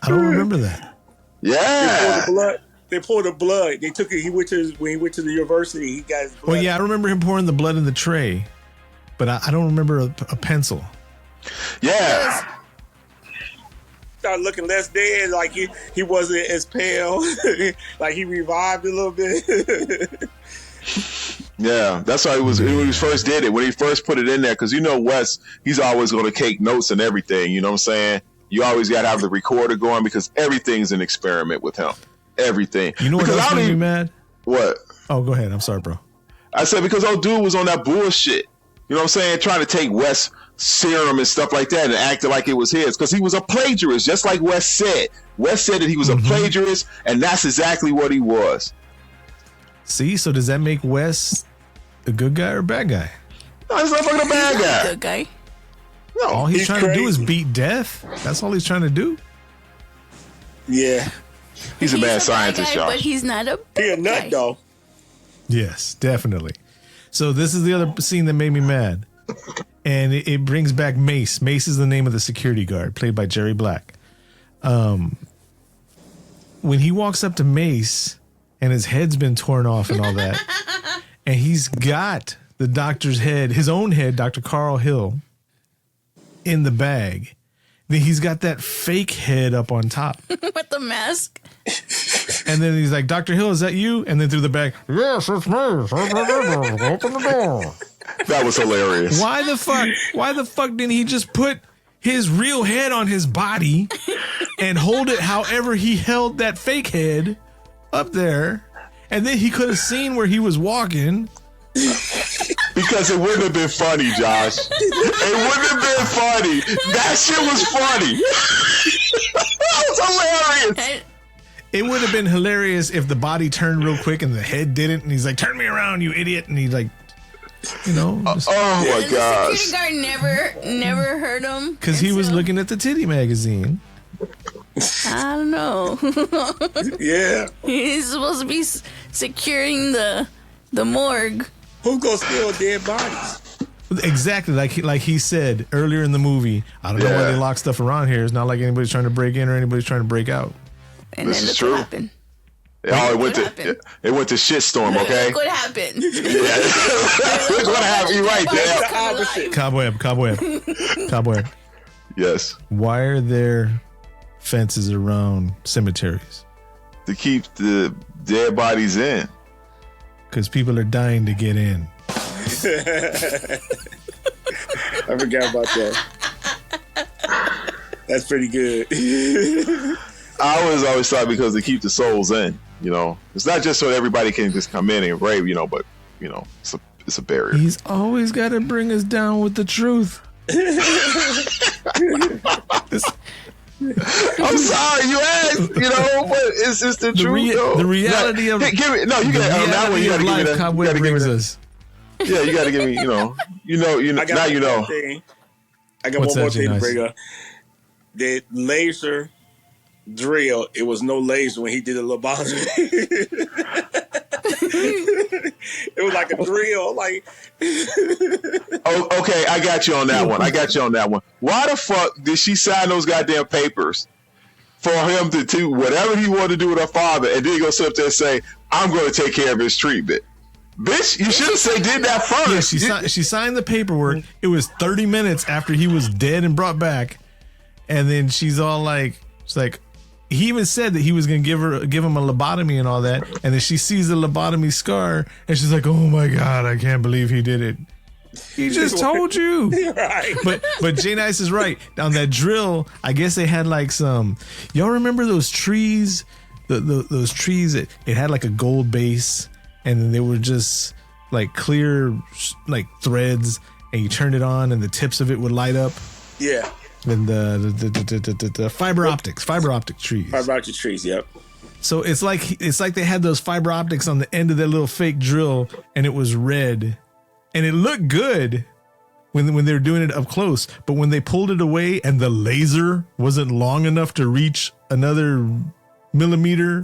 I don't remember that. Yeah. They poured the blood. They took it. When he went to the university, he got his blood. Well, yeah, I remember him pouring the blood in the tray, but I don't remember a pencil. Yeah. Started looking less dead, like he wasn't as pale, like he revived a little bit. Yeah, that's why when he first did it, when he first put it in there, because Wes, he's always going to take notes and everything. You know what I'm saying? You always got to have the recorder going because everything's an experiment with him. Everything. You know what else made me mad? What? Oh, go ahead. I'm sorry, bro. I said because old dude was on that bullshit. You know what I'm saying? Trying to take Wes' serum and stuff like that and acted like it was his because he was a plagiarist, just like Wes said. Wes said that he was a plagiarist, and that's exactly what he was. See, so does that make Wes a good guy or a bad guy? No, he's not fucking a bad guy. Good guy. No, all he's trying crazy. to do is beat death. That's all he's trying to do. Yeah, he's a mad scientist, y'all. But he's not a bad he a nut guy. though. Yes, definitely. So this is the other scene that made me mad. And it brings back Mace. Mace is the name of the security guard, played by Jerry Black. When he walks up to Mace and his head's been torn off and all that, and he's got the doctor's head, his own head, Dr. Carl Hill, in the bag. Then he's got that fake head up on top. With the mask. And then he's like, "Dr. Hill, is that you?" And then through the bag, "Yes, it's me. Open the door." That was hilarious. Why the fuck didn't he just put his real head on his body and hold it however he held that fake head up there? And then he could have seen where he was walking. Because it wouldn't have been funny, Josh. It wouldn't have been funny. That shit was funny. That was hilarious. It would have been hilarious if the body turned real quick and the head didn't. And he's like, "Turn me around, you idiot." And he's like, just, oh my gosh. The security guard never heard him. Because he was looking at the titty magazine. I don't know. Yeah. He's supposed to be securing the morgue. Who's gonna steal dead bodies? Exactly, like he said earlier in the movie. I don't know why they lock stuff around here. It's not like anybody's trying to break in or anybody's trying to break out. And this then is true. What happened. It went to shitstorm, okay? Look what happened. Yeah. Look what happened. You're right there. Cobweb. Yes. Why are there fences around cemeteries? To keep the dead bodies in. Because people are dying to get in. I forgot about that. That's pretty good. I always thought because they keep the souls in, it's not just so everybody can just come in and rave, but it's a barrier. He's always got to bring us down with the truth. I'm sorry you asked, but it's just the truth. The reality of give me, no, you got that one. You got to give me that. Cobweb brings us. Yeah, you got to give me. Now you know. I got one more thing to bring up. The laser drill. It was no laser when he did the lobotomy. It was like a drill. Like. Oh, okay. I got you on that one. Why the fuck did she sign those goddamn papers for him to do whatever he wanted to do with her father, and then he go sit up there and say, "I'm going to take care of his treatment." Bitch, you should have said did that first. Yeah, she signed the paperwork. It was 30 minutes after he was dead and brought back, and then she's like, he even said that he was gonna give him a lobotomy and all that, and then she sees the lobotomy scar, and she's like, "Oh my God, I can't believe he did it." He just told you. Right. But Jay Nice is right. On that drill, I guess they had like some. Y'all remember those trees? Those trees. It had like a gold base, and then they were just like clear, like threads, and you turned it on, and the tips of it would light up. Yeah. And the fiber optic trees. Fiber optic trees. Yep. So it's like they had those fiber optics on the end of that little fake drill, and it was red. And it looked good when they were doing it up close, but when they pulled it away and the laser wasn't long enough to reach another millimeter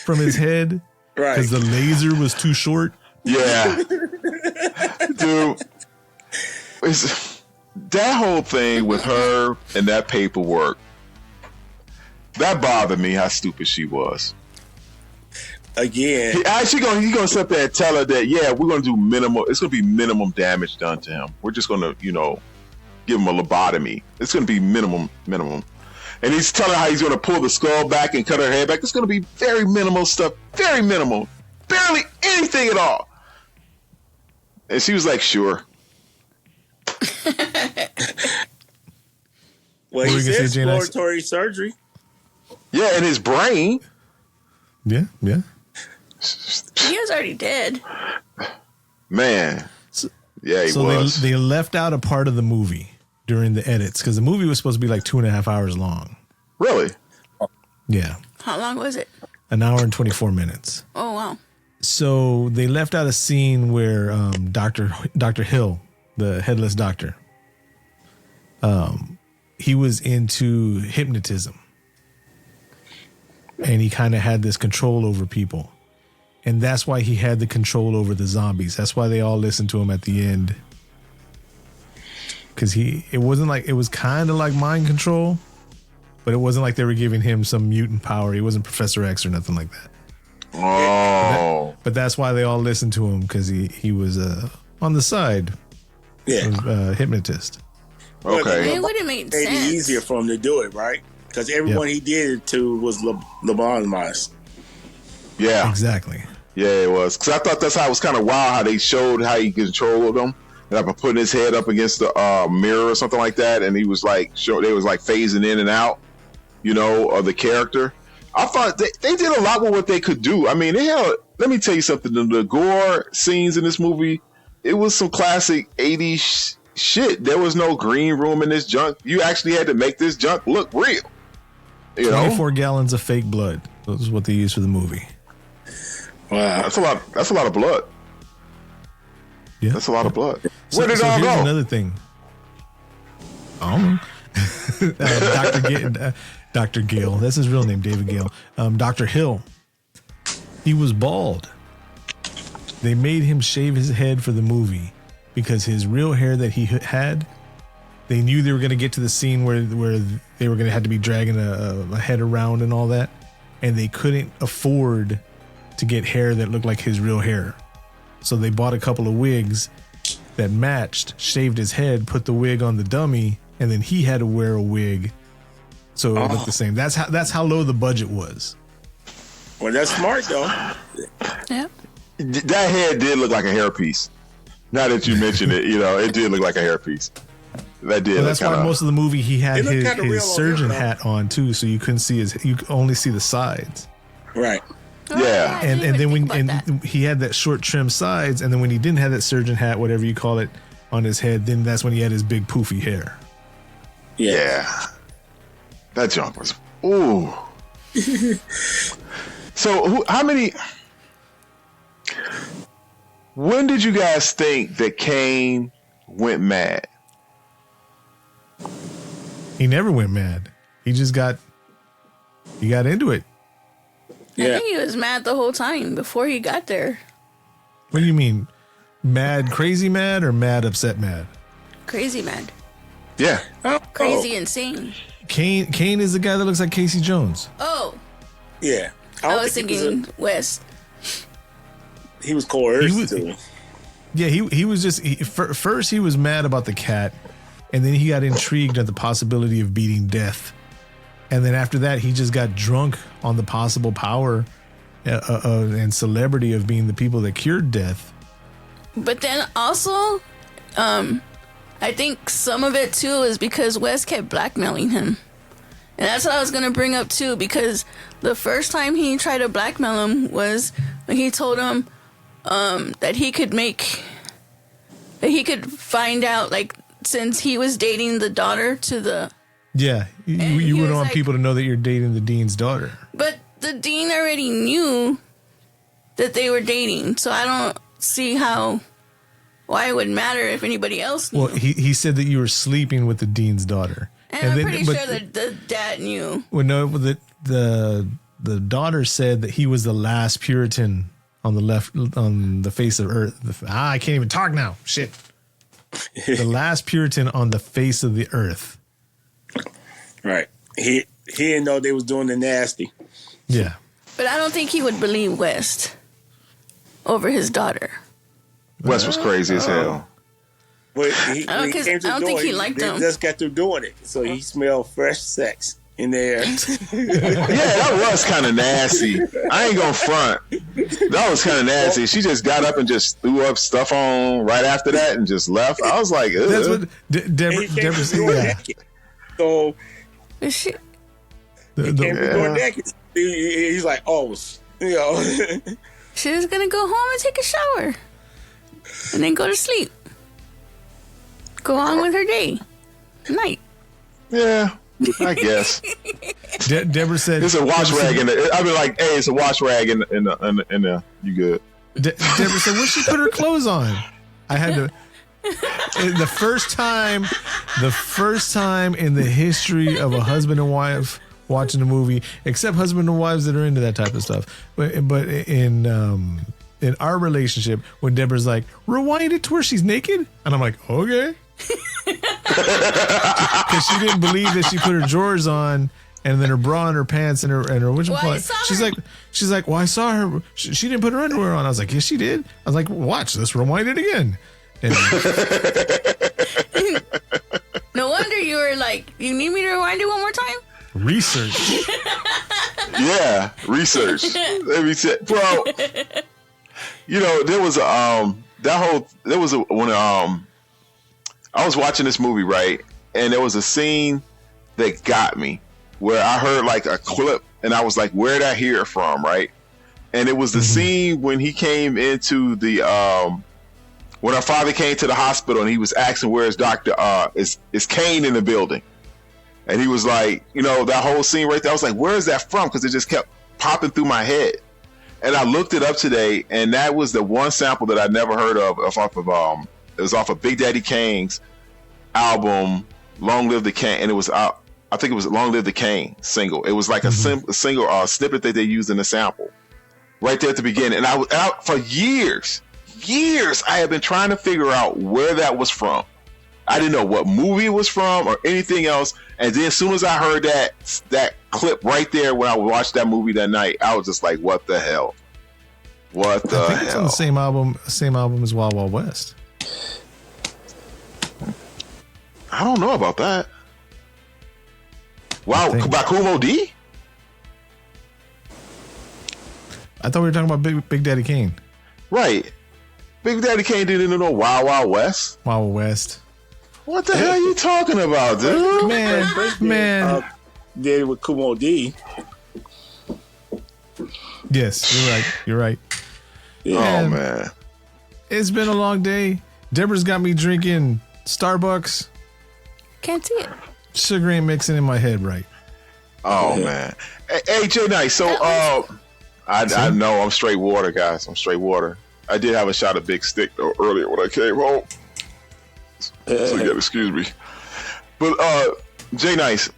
from his head, right? Because the laser was too short. Yeah, dude, that whole thing with her and that paperwork, that bothered me. How stupid she was. Again, he's gonna sit there and tell her that we're gonna do minimal. It's gonna be minimum damage done to him. We're just gonna give him a lobotomy. It's gonna be minimum. And he's telling her how he's gonna pull the skull back and cut her head back. It's gonna be very minimal stuff, very minimal, barely anything at all. And she was like, "Sure." Well, he said exploratory surgery. Yeah, in his brain. Yeah. He was already dead. Man. Yeah, he was. They left out a part of the movie during the edits because the movie was supposed to be like 2.5 hours long. Really? Yeah. How long was it? An hour and 24 minutes. Oh, wow. So they left out a scene where Dr. Hill, the headless doctor, he was into hypnotism. And he kind of had this control over people. And that's why he had the control over the zombies. That's why they all listened to him at the end. Because it was kind of like mind control, but it wasn't like they were giving him some mutant power. He wasn't Professor X or nothing like that. Oh. But that's why they all listened to him, because he was on the side. Yeah. Hypnotist. Okay. It would have made sense. Made it easier for him to do it, right? Because everyone he did it to was lobotomized. Yeah. Exactly. Yeah, it was. Because I thought that's how it was kind of wild how they showed how he controlled them. And by putting his head up against the mirror or something like that. And he was like, they was like phasing in and out, of the character. I thought they did a lot with what they could do. I mean, let me tell you something. The gore scenes in this movie, it was some classic 80s shit. There was no green room in this junk. You actually had to make this junk look real. 24 gallons of fake blood. That was what they used for the movie. Wow, that's a lot. That's a lot of blood. Yeah, that's a lot of blood. Where did it all go? Here's another thing. Dr. Gale. That's his real name, David Gale. Dr. Hill. He was bald. They made him shave his head for the movie because his real hair that he had, they knew they were going to get to the scene where they were going to have to be dragging a head around and all that, and they couldn't afford to get hair that looked like his real hair. So they bought a couple of wigs that matched, shaved his head, put the wig on the dummy, and then he had to wear a wig so it looked the same. That's how low the budget was. Well, that's smart though. Yeah. That head did look like a hairpiece. Now that you mention it, it did look like a hairpiece. That did. Well, that's why most of the movie he had his surgeon on hat on too, so you couldn't see you could only see the sides. Right. Yeah. And then he had that short trim sides, and then when he didn't have that surgeon hat, whatever you call it, on his head, then that's when he had his big poofy hair. Yeah. That junk was ooh. So how many? When did you guys think that Kane went mad? He never went mad. He got into it. I think he was mad the whole time before he got there. What do you mean? Mad, crazy mad, or mad, upset mad? Crazy mad. Yeah. Crazy insane. Kane is the guy that looks like Casey Jones. Oh, Yeah. I was thinking West. He was coerced too. Yeah, he was just first he was mad about the cat, and then he got intrigued at the possibility of beating death, and then after that he just got drunk on the possible power and celebrity of being the people that cured death. But then also, I think some of it too is because West kept blackmailing him. And that's what I was going to bring up too, because the first time he tried to blackmail him was when he told him that he could find out, like, since he was dating the daughter to the... Yeah, you wouldn't want people to know that you're dating the dean's daughter. But the dean already knew that they were dating, so I don't see why it would matter if anybody else knew. Well, he said that you were sleeping with the dean's daughter. And I'm pretty sure that the dad knew. Well, no, the daughter said that he was the last Puritan on the face of Earth. I can't even talk now. Shit. The last Puritan on the face of the earth. Right. He didn't know they was doing the nasty. Yeah. But I don't think he would believe West over his daughter. West was crazy as hell. But I don't think he liked them. They just got through doing it, so he smelled fresh sex in there. Yeah, that was kind of nasty. I ain't gonna front. That was kind of nasty. She just got up and just threw up stuff on right after that and just left. I was like, ugh. That's what Deborah said. Yeah. So She, naked. He's like, oh, you know. she was gonna go home and take a shower, and then go to sleep. Go on with her day, night. Yeah, I guess. Deborah said, "It's a wash rag in the." I'd be like, "Hey, it's a wash rag in the. You good?" Deborah said, "When she put her clothes on, I had to." The first time in the history of a husband and wife watching a movie, except husband and wives that are into that type of stuff, but in our relationship, when Deborah's like, rewind it to where she's naked, and I'm like, okay, because she didn't believe that she put her drawers on. And then her bra and her pants and her which one? She's like, well, I saw her. She didn't put her underwear on. I was like, yes, she did. I was like, watch, let's rewind it again. And no wonder you were like, you need me to rewind it one more time? Research. Yeah, research. Let me say, bro. You know, there was when I was watching this movie, right, and there was a scene that got me where I heard like a clip, and I was like, where did I hear it from, right? And it was the scene when he came into the when our father came to the hospital and he was asking where his doctor is Kane in the building, and he was like, you know, that whole scene right there. I was like, where is that from? Because it just kept popping through my head, and I looked it up today, and that was the one sample that I'd never heard of it was off of Big Daddy Kane's album Long Live the Kane, and it was I think it was Long Live the Kane single. It was like a single snippet that they used in the sample right there at the beginning, and I for years I have been trying to figure out where that was from. I didn't know what movie it was from or anything else. And then as soon as I heard that clip right there when I watched that movie that night, I was just like, what the hell? What the hell? It's on the same album as Wild Wild West. I don't know about that. Wow, by Kumo D? I thought we were talking about Big Daddy Kane. Right. Big Daddy Kane didn't know Wild Wild West. Wild Wild West. What the hell are you talking about, dude? Man. Did it with Kumo D. Yes, you're right. Yeah. Oh, man. It's been a long day. Deborah's got me drinking Starbucks. Can't see it. Sugar ain't mixing in my head right. Oh, man. Hey, Jay Knight, so I know I'm straight water, guys. I'm straight water. I did have a shot of Big Stick though earlier when I came home. So you gotta excuse me. But Jay Nice,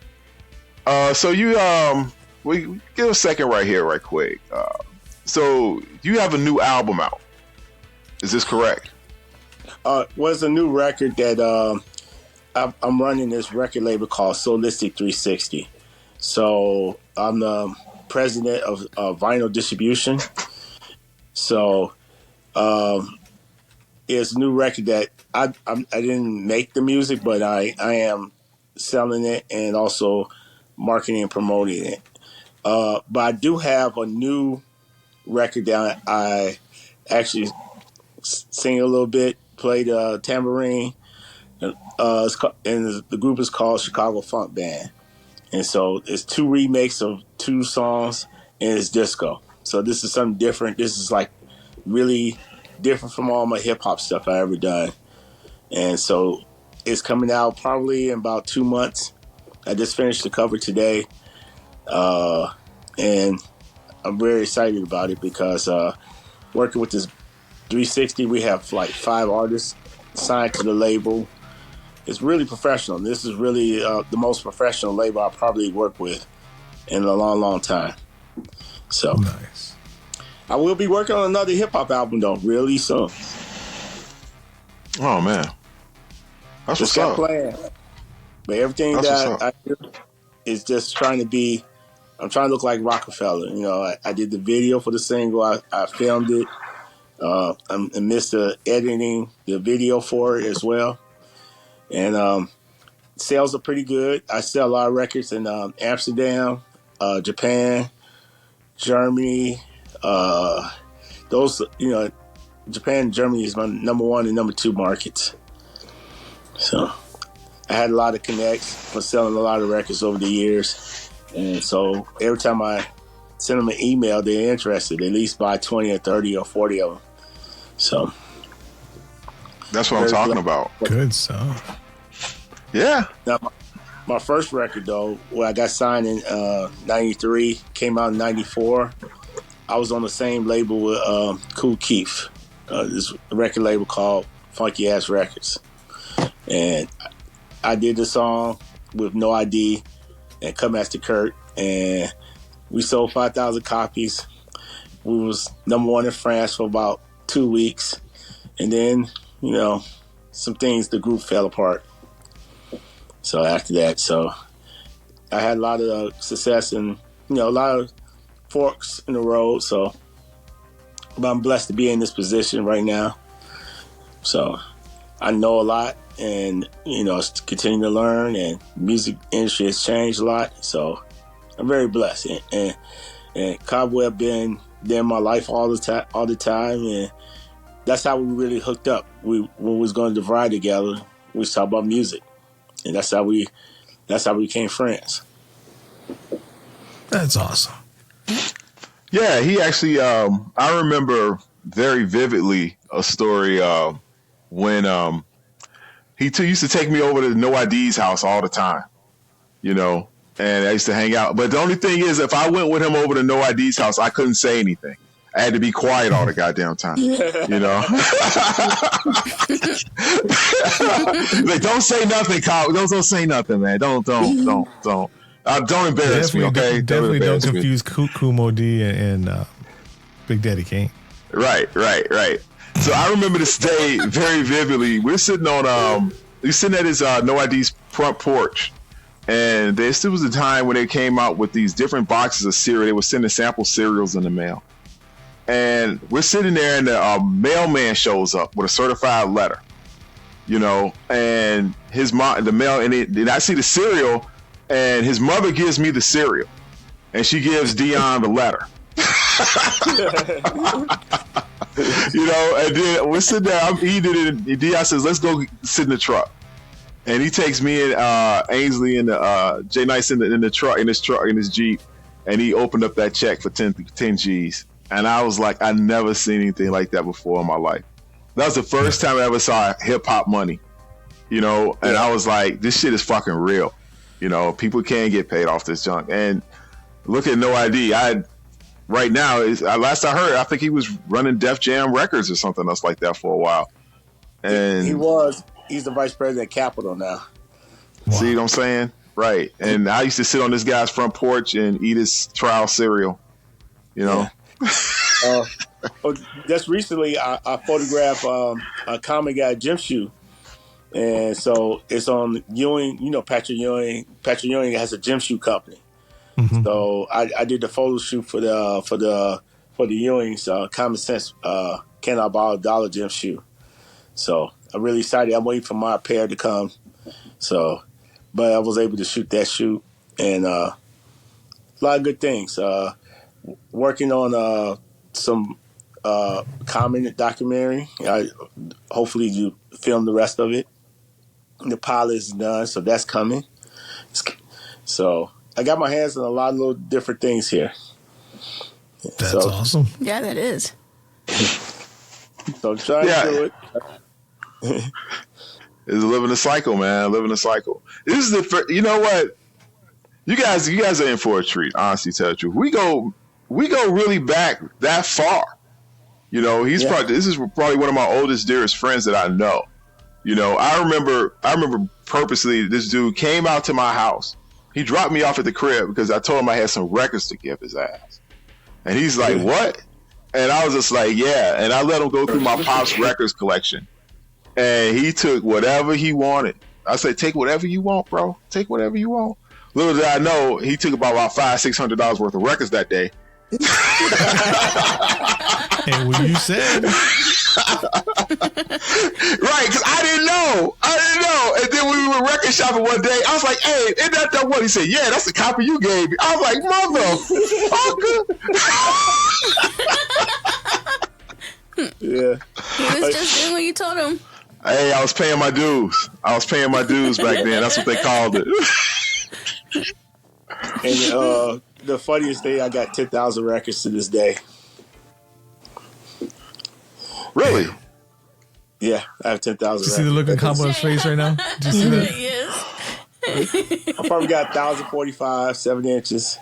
so you we give a second right here, right quick. So you have a new album out. Is this correct? Was a new record that I'm running this record label called Solistic 360. So I'm the president of vinyl distribution. So it's a new record that I didn't make the music, but I am selling it and also marketing and promoting it. But I do have a new record that I actually sing a little bit, play the tambourine. And the group is called Chicago Funk Band. And so it's 2 remakes of 2 songs, and it's disco. So this is something different. This is like really different from all my hip hop stuff I ever done. And so it's coming out probably in about 2 months. I just finished the cover today. And I'm very excited about it because working with this 360, we have like 5 artists signed to the label. It's really professional. This is really the most professional label I'll probably work with in a long, long time. So nice. I will be working on another hip hop album though, really soon. Oh man, that's Just what's up. Playing. But everything That's that I do is just trying to be. I'm trying to look like Rockefeller. You know, I did the video for the single. I filmed it. I missed the editing the video for it as well. And sales are pretty good. I sell a lot of records in Amsterdam, Japan, Germany. Those, Japan and Germany is my number 1 and number 2 markets. So I had a lot of connects for selling a lot of records over the years. And so every time I send them an email, they're interested. They at least buy 20 or 30 or 40 of them. So that's what I'm talking about. Good stuff. Yeah. Now, my first record, though, where I got signed in 93, came out in 94. I was on the same label with Kool Keith, this record label called Funky Ass Records. And I did the song with No ID and Come Master Kurt, and we sold 5,000 copies. We was number 1 in France for about 2 weeks. And then, some things, the group fell apart. So after that, I had a lot of success and, a lot of forks in the road. So, but I'm blessed to be in this position right now. So I know a lot and, continue to learn, and music industry has changed a lot. So I'm very blessed. And Cobweb been there in my life all the time. And that's how we really hooked up. When we was going to divide together, we was talking about music. And that's how we became friends. That's awesome. Yeah, he actually, I remember very vividly a story when he used to take me over to No ID's house all the time, and I used to hang out. But the only thing is, if I went with him over to No ID's house, I couldn't say anything. I had to be quiet all the goddamn time, Like, don't say nothing, Kyle. Don't say nothing, man. Don't embarrass me, okay? Definitely don't confuse Kumo D and Big Daddy Kane. Right. So I remember this day very vividly. We're sitting at his No ID's front porch, and this was the time when they came out with these different boxes of cereal. They were sending sample cereals in the mail. And we're sitting there, and the mailman shows up with a certified letter, and his mom, the mail, and I see the cereal, and his mother gives me the cereal, and she gives Dion the letter. And then we're sitting there, I'm eating it, and Dion says, "Let's go sit in the truck." And he takes me and Ainsley and Jay Nice in his Jeep, and he opened up that check for 10 G's. And I was like, I never seen anything like that before in my life. That was the first time I ever saw hip hop money, and I was like, this shit is fucking real. People can get paid off this junk. And look at No ID. Right now, last I heard, I think he was running Def Jam Records or something else like that for a while. And he's the vice president of Capitol now. Wow. See what I'm saying? Right. And I used to sit on this guy's front porch and eat his trial cereal, Yeah. Just recently, I photographed a comic guy, Jim Shoe, And so it's on Ewing. You know Patrick Ewing. Patrick Ewing has a gym shoe company. So I did the photo shoot for the Ewing's Common Sense Can I Borrow $1 gym shoe. So I'm really excited. I'm waiting for my pair to come. So, but I was able to shoot that shoot and a lot of good things. Working on some comment documentary. Hopefully you film the rest of it. The pilot is done, so that's coming. So I got my hands on a lot of little different things here. That's awesome. Yeah, that is. So I'm trying to do it. It's living a cycle, man. Living a cycle. This is the first, you know what? You guys are in for a treat. Honestly, tell the truth. We go really back that far. You know, this is probably one of my oldest, dearest friends that I know. You know, I remember purposely this dude came out to my house. He dropped me off at the crib because I told him I had some records to give his ass. And he's like, what? And I was just like, yeah. And I let him go through my pop's records collection. And he took whatever he wanted. I said, take whatever you want, bro. Take whatever you want. Little did I know, he took about $500-$600 worth of records that day. And when you said... Right, because I didn't know. And then we were record shopping one day. I was like, hey, isn't that one? He said, yeah, that's the copy you gave me. I was like, motherfucker. Yeah. He was just doing what you told him. Hey, I was paying my dues. Back then. That's what they called it. And the funniest thing, I got 10,000 records to this day. Really? Yeah, I have 10,000 records. You see the look in Combo's face right now? Did you see that? Yes. I probably got 1,045, 7 inches.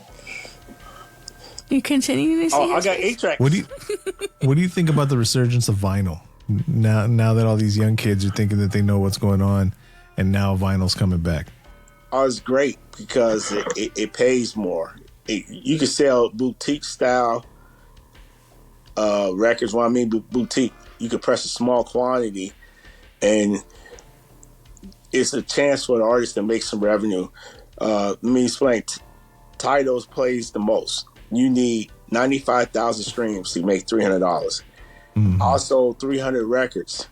You continue to see. Oh, I got 8 tracks. What do you think about the resurgence of vinyl? Now that all these young kids are thinking that they know what's going on, and now vinyl's coming back. Oh, it's great because it pays more. You can sell boutique style records. When I mean boutique, you can press a small quantity, and it's a chance for the artist to make some revenue. Let me explain. Tidal's plays the most. You need 95,000 streams to make $300. Mm-hmm. I sold 300 records,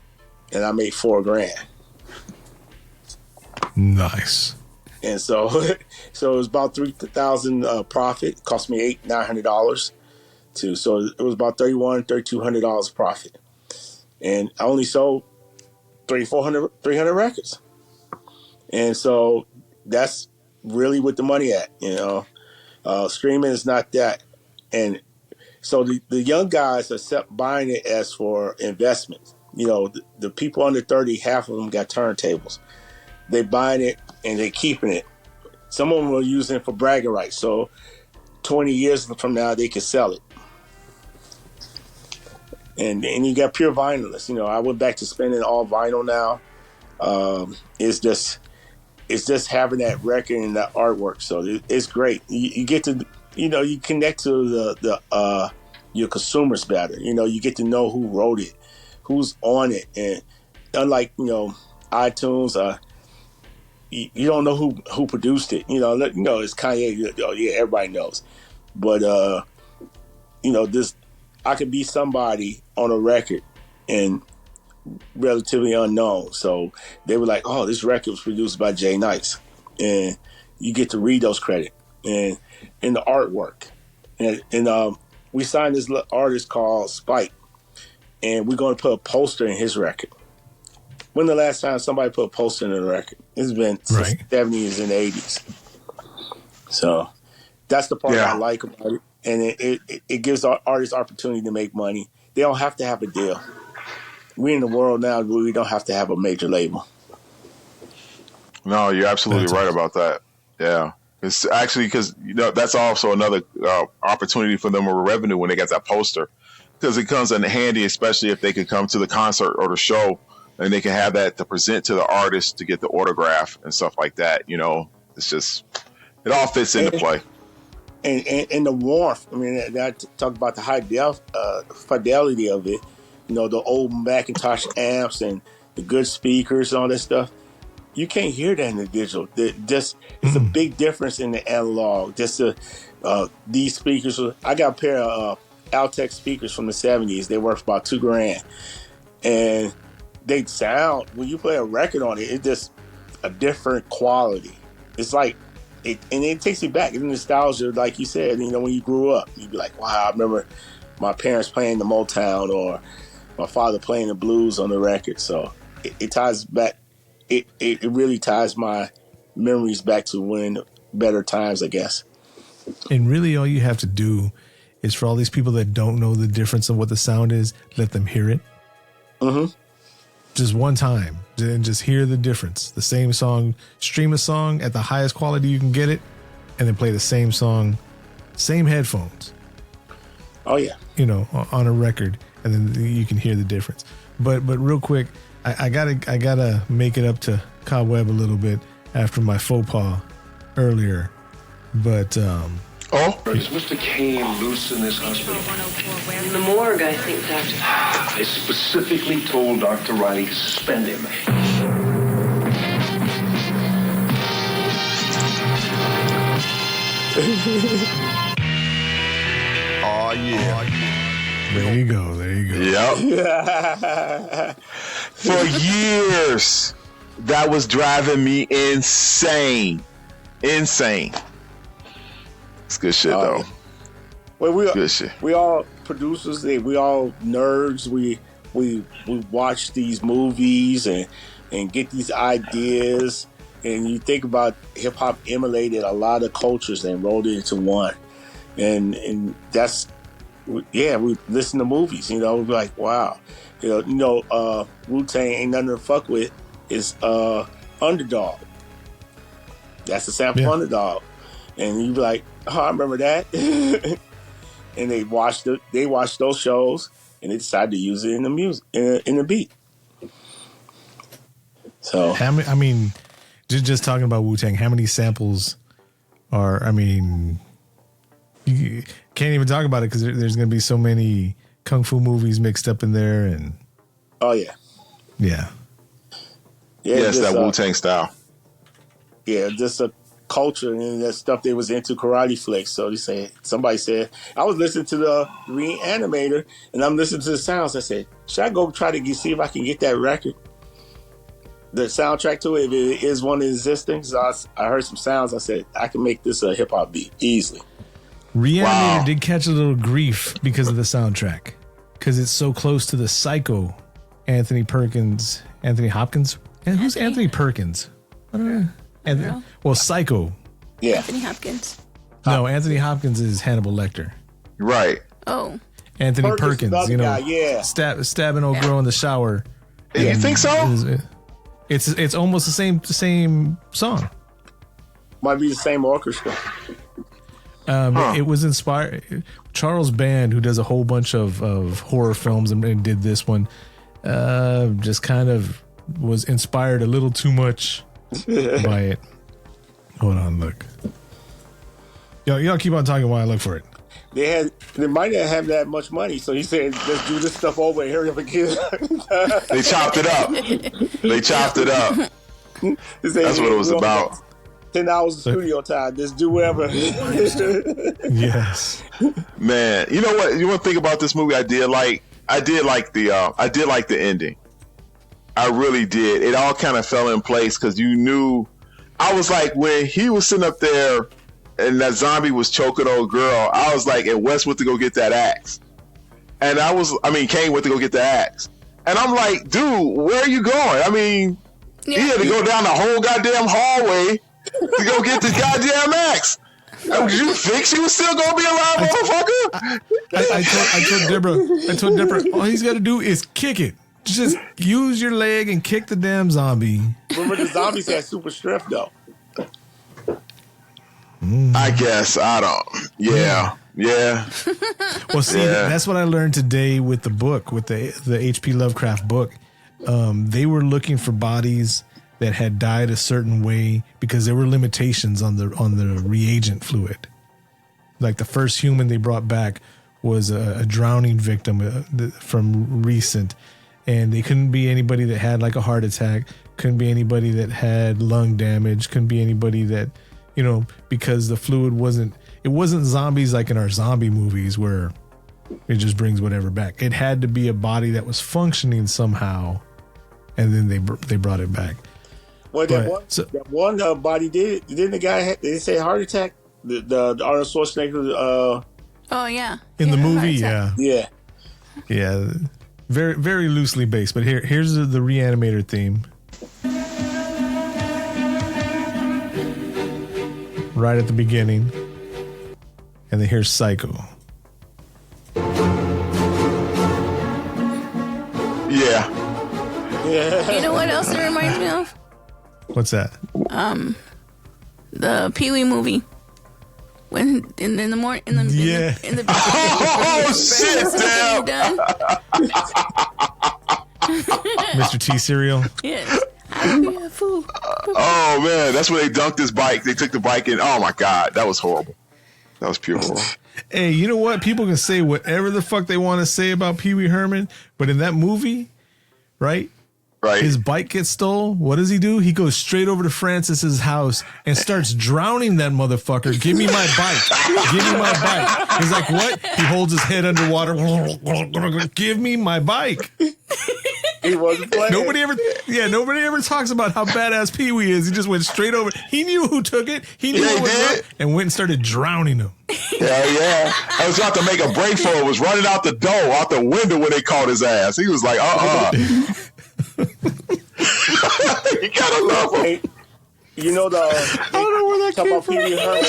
and I made $4,000. Nice. And so it was about 3,000 profit. Cost me $900 too. So it was about $3,200 profit. And I only sold 300 records. And so that's really what the money at, you know. Streaming is not that. And so the young guys accept buying it as for investment. You know, the people under 30, half of them got turntables. They buying it and they keeping it. Some of them are using it for bragging rights. So 20 years from now, they can sell it. And you got pure vinylists. You know, I went back to spending all vinyl now. It's just having that record and that artwork. So it's great. You get to, you know, you connect to the your consumers better. You know, you get to know who wrote it, who's on it, and unlike, you know, iTunes, you don't know who produced it. You know, it's Kanye. Oh, yeah, everybody knows. But you know, I could be somebody on a record and relatively unknown. So they were like, "Oh, this record was produced by Jay Nice," and you get to read those credits and in the artwork. And we signed this artist called Spike, and we're going to put a poster in his record. When the last time somebody put a poster in a record? It's been since the 70s and 80s. So that's the part I like about it. And it gives artists opportunity to make money. They don't have to have a deal. We're in the world now where we don't have to have a major label. No, you're absolutely right about that. Yeah. It's actually because, you know, that's also another opportunity for them with revenue when they get that poster. Because it comes in handy, especially if they could come to the concert or the show and they can have that to present to the artist to get the autograph and stuff like that. You know, it's just, it all fits into play. And the warmth. I mean, I talk about the high fidelity of it. You know, the old Macintosh amps and the good speakers, all that stuff. You can't hear that in the digital. It's a big difference in the analog. These speakers. I got a pair of Altec speakers from the 70s. They worth about $2,000, and they sound, when you play a record on it, it's just a different quality. It's like and it takes you back. It's nostalgia, like you said. When you grew up, you'd be like, "Wow, I remember my parents playing the Motown or my father playing the blues on the record." So it ties back. It really ties my memories back to when better times, I guess. And really, all you have to do is, for all these people that don't know the difference of what the sound is, let them hear it. Mm-hmm. Just one time, and just hear the difference. The same song, stream a song at the highest quality you can get it, and then play the same song, same headphones. Oh yeah, on a record, and then you can hear the difference. But real quick, I gotta make it up to Cobweb a little bit after my faux pas earlier. But Is Mr. Kane loose in this hospital? In the morgue, I think, Doctor. I specifically told Dr. Riley to suspend him. Oh, yeah. there you go. Yep. For years, that was driving me insane. It's good shit, though. Well, Good shit. we all producers. We all nerds. We watch these movies and get these ideas. And you think about hip hop emulated a lot of cultures and rolled it into one. And that's, we listen to movies. We're like, wow. Wu-Tang Ain't Nothing to Fuck With is Underdog. That's the sample Underdog. And you be like, oh, I remember that. And they watched those shows, and they decided to use it in the music, in the beat. So just talking about Wu-Tang, how many samples are? You can't even talk about it because there's going to be so many kung fu movies mixed up in there, and yeah, it's that Wu-Tang style. Yeah, just a culture and that stuff they was into, karate flicks. So somebody said, I was listening to the Reanimator and I'm listening to the sounds. I said, should I go try to see if I can get that record, the soundtrack to it, if it is one existing? So I heard some sounds. I said, I can make this a hip hop beat easily. Reanimator did catch a little grief because of the soundtrack, because it's so close to the Psycho Anthony Hopkins. And who's Anthony Perkins? I don't know. Psycho. Yeah. Anthony Hopkins. No, Anthony Hopkins is Hannibal Lecter. Right. Oh. Anthony Perkins, guy, stabbing old girl in the shower. You think so? It's almost the same song. Might be the same orchestra. It was inspired. Charles Band, who does a whole bunch of horror films and did this one, just kind of was inspired a little too much by it. Hold on, look. Y'all keep on talking while I look for it. They might not have that much money, so he said, let's do this stuff over and hurry up and get it. They chopped it up. That's what it was about. 10 hours of studio time. Just do whatever. Yes. Man, you know what? You want to think about this movie? I did like the ending. I really did. It all kind of fell in place because you knew. I was like, when he was sitting up there and that zombie was choking old girl, I was like, and Wes went to go get that axe. And Kane went to go get the axe. And I'm like, dude, where are you going? He had to go down the whole goddamn hallway to go get this goddamn axe. Did you think she was still gonna be alive, motherfucker? I told Deborah, all he's got to do is kick it. Just use your leg and kick the damn zombie. Remember, the zombies had super strength, though. I guess. I don't. Yeah. Well, see, that's what I learned today with the book, with the H.P. Lovecraft book. They were looking for bodies that had died a certain way because there were limitations on the reagent fluid. Like the first human they brought back was a drowning victim from recent, and they couldn't be anybody that had like a heart attack, couldn't be anybody that had lung damage, couldn't be anybody that, you know, because the fluid wasn't zombies like in our zombie movies where it just brings whatever back. It had to be a body that was functioning somehow, and then they brought it back. Well, that one body didn't the guy they say heart attack? The Arnold Schwarzenegger. Oh yeah. In the movie, yeah. Yeah. Very very loosely based, but here's the Reanimator theme. Right at the beginning, and then here's Psycho. Yeah. You know what else it reminds me of? What's that? The Pee Wee movie. When in the morning in the Oh shit! Damn. Mr. T cereal. Yes. I'll be a fool. Oh man, that's when they dunked his bike. They took the bike in. Oh my god, that was horrible. That was pure horror. Hey, you know what? People can say whatever the fuck they want to say about Pee Wee Herman, but in that movie, right? Right. His bike gets stole. What does he do? He goes straight over to Francis's house and starts drowning that motherfucker. Give me my bike. Give me my bike. He's like, what? He holds his head underwater. Give me my bike. He wasn't playing. Nobody ever talks about how badass Pee Wee is. He just went straight over. He knew who took it. He knew what was up and went and started drowning him. Yeah. I was about to make a break for it. Was running out the door, out the window when they caught his ass. He was like, You gotta love him. You know I don't know where that came about from. Pee Wee Herman.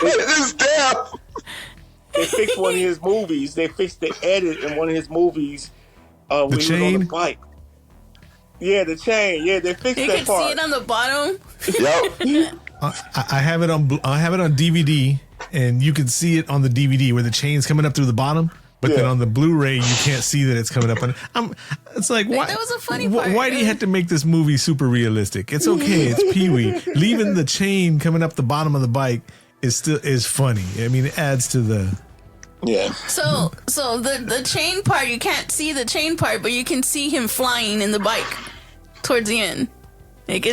This damn. They fixed one of his movies. They fixed the edit in one of his movies. The when chain? he was on the bike. Yeah, the chain. Yeah, they fixed You that can part. see it on the bottom. Yep. I have it on DVD, and you can see it on the DVD where the chain's coming up through the bottom. But then on the Blu-ray, you can't see that it's coming up. It's like, why? That was a funny part. Why do you have to make this movie super realistic? It's okay. It's Pee Wee. Leaving the chain coming up the bottom of the bike is funny. I mean, it adds to the. Yeah. So the chain part, you can't see the chain part, but you can see him flying in the bike towards the end. Like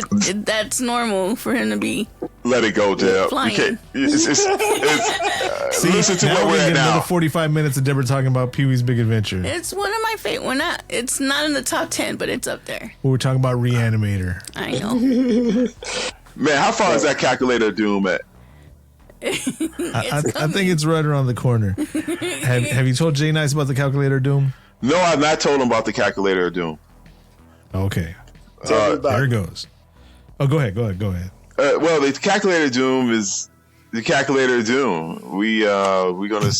that's normal for him to be. Let it go, Deb. Flying. See, listen to now where we're we're gonna at get now. another 45 minutes of Deborah talking about Pee Wee's Big Adventure. It's one of my favorite. It's not in the top 10, but it's up there. We're talking about Reanimator. I know. Man, how far is that calculator of doom at? I think it's right around the corner. Have you told Jay Nice about the calculator doom? No, I've not told him about the calculator of doom. Okay. Tell me about There it. it goes. Oh, go ahead. Well, the calculator of doom is the calculator of doom. We're gonna.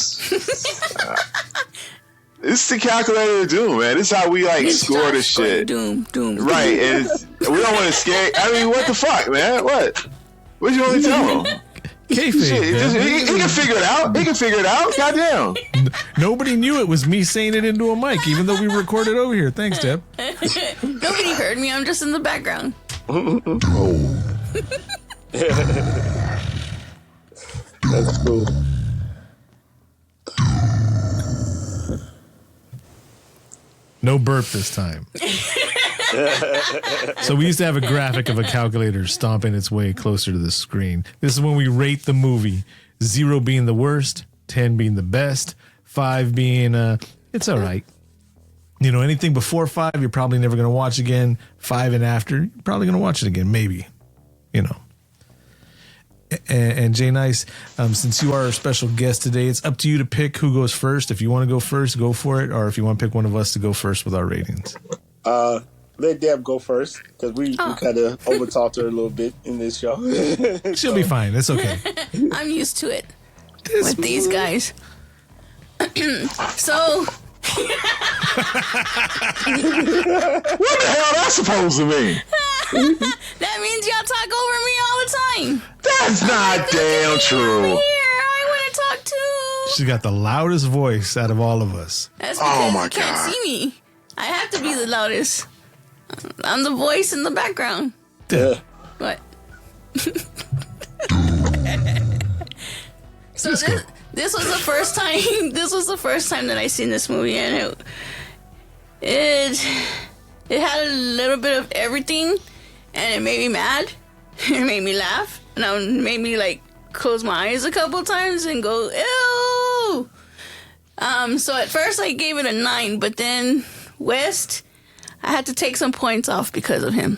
It's the calculator of doom, man. This is how we It's score Josh this going shit. Doom. Right, and we don't want to scare. I mean, what the fuck, man? What you want to tell him? Kayfabe, Shit, man. he can figure it out. He can figure it out. Goddamn. Nobody knew it was me saying it into a mic, even though we recorded over here. Thanks, Deb. Nobody heard me. I'm just in the background. That's cool. No burp this time. So we used to have a graphic of a calculator stomping its way closer to the screen. This is when we rate the movie. 0 being the worst, 10 being the best, 5 being it's all right. You know, anything before 5, you're probably never going to watch again. 5 and after, you're probably going to watch it again, maybe. You know. And Jay Nice, since you are our special guest today, it's up to you to pick who goes first. If you want to go first, go for it. Or if you want to pick one of us to go first with our ratings. Let Deb go first because we kind of overtalked her a little bit in this show. She'll be fine. It's okay. I'm used to it with these guys. So What the hell that's supposed to mean? that means y'all talk over me all the time. That's not damn Over true. here, I want to talk too. She's got the loudest voice out of all of us. That's because Oh my you can't God. see me. I have to be the loudest. I'm the voice in the background. Yeah. What? So Let's go. this, this was the first time. This was the first time that I seen this movie, and It had a little bit of everything, and it made me mad. It made me laugh, and it made me like close my eyes a couple times and go ew. So at first I gave it a 9, but then West, I had to take some points off because of him.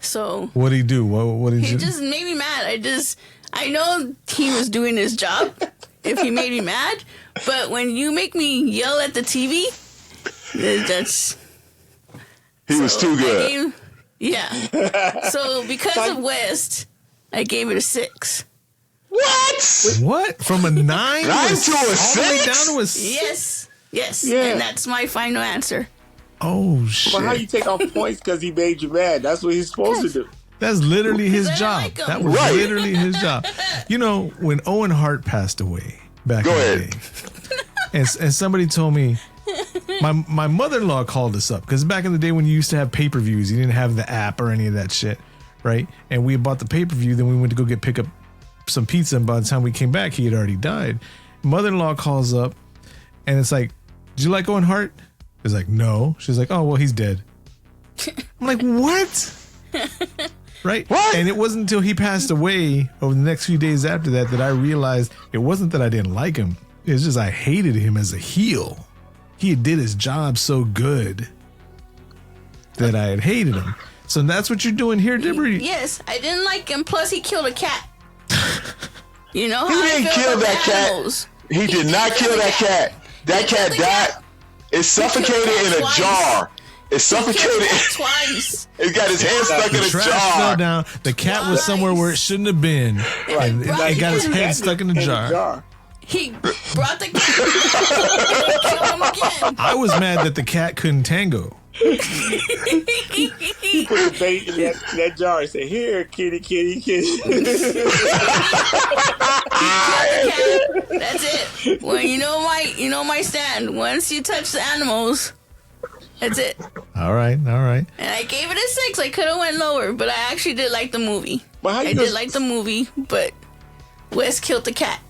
So what did he do? What did he you? just made me mad. I know he was doing his job if he made me mad, but when you make me yell at the TV, that's... He was too good. Yeah. So because of West, I gave it a 6. What? From a 9 to a 6? Down to a 6? Yes. Yeah. And that's my final answer. Oh shit! But how you take off points because he made you mad? That's what he's supposed to do. That's literally his I job. like him. That was Right. literally his job. You know, when Owen Hart passed away back Go in ahead. the day, and somebody told me, my mother-in-law called us up because back in the day when you used to have pay-per-views, you didn't have the app or any of that shit, right? And we bought the pay-per-view, then we went to go pick up some pizza, and by the time we came back, he had already died. Mother-in-law calls up, and it's like, "Did you like Owen Hart?" It's like, "No." She's like, "Oh, well, he's dead." I'm like, "What?" Right? What? And it wasn't until he passed away over the next few days after that I realized it wasn't that I didn't like him. It was just I hated him as a heel. He did his job so good that I had hated him. So that's what you're doing here, Deborah? Yes, I didn't like him. Plus, he killed a cat. You know He how I didn't feel kill about that cat. animals. He did not kill that cat. That cat died. It's suffocated in a twice. jar. It's Killed the suffocated. cat twice. It got his hand stuck in The a trash fell jar. down. The cat was somewhere where it shouldn't have been. And Right. it got his He head stuck in the jar. He brought the cat and killed him again. I was mad that the cat couldn't tango. He put the bait in that jar and said, "Here, kitty, kitty, kitty." That's it. Well, you know my stand. Once you touch the animals, that's it. All right. And I gave it a 6. I could have went lower, but I actually did like the movie. But how you I gonna- did like the movie, but Wes killed the cat.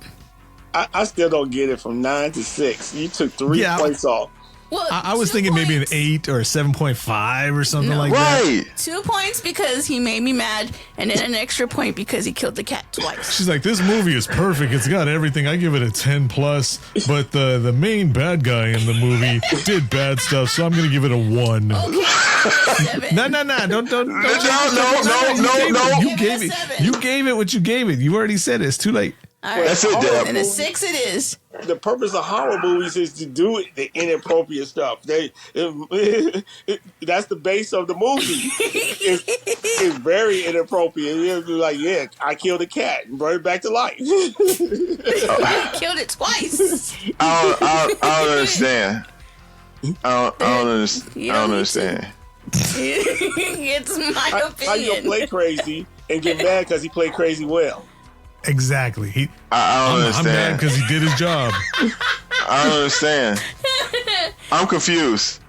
I still don't get it from 9 to 6. You took 3 Yeah. points off. Well, I was 2 thinking maybe an points. 8 or a 7.5 or something No. like that. Right. 2 points because he made me mad, and then an extra point because he killed the cat twice. She's like, this movie is perfect. It's got everything. I give it a 10 plus, but the main bad guy in the movie did bad stuff, so I'm gonna give it a 1. Okay, 7. No. Don't. No. You gave it. You gave it what you gave it. You already said it. It's too late. All right. That's it, Deb. And a 6 it is. The purpose of horror movies is to do the inappropriate stuff. That's the base of the movie. It's very inappropriate. You'll be like, "Yeah, I killed a cat and brought it back to life." He killed it twice. I don't understand. I don't You understand. I don't don't need understand. It's my How you gonna opinion. play crazy and get mad because he played crazy well? Exactly. I don't I'm mad understand. because he did his job. I don't understand. I'm confused.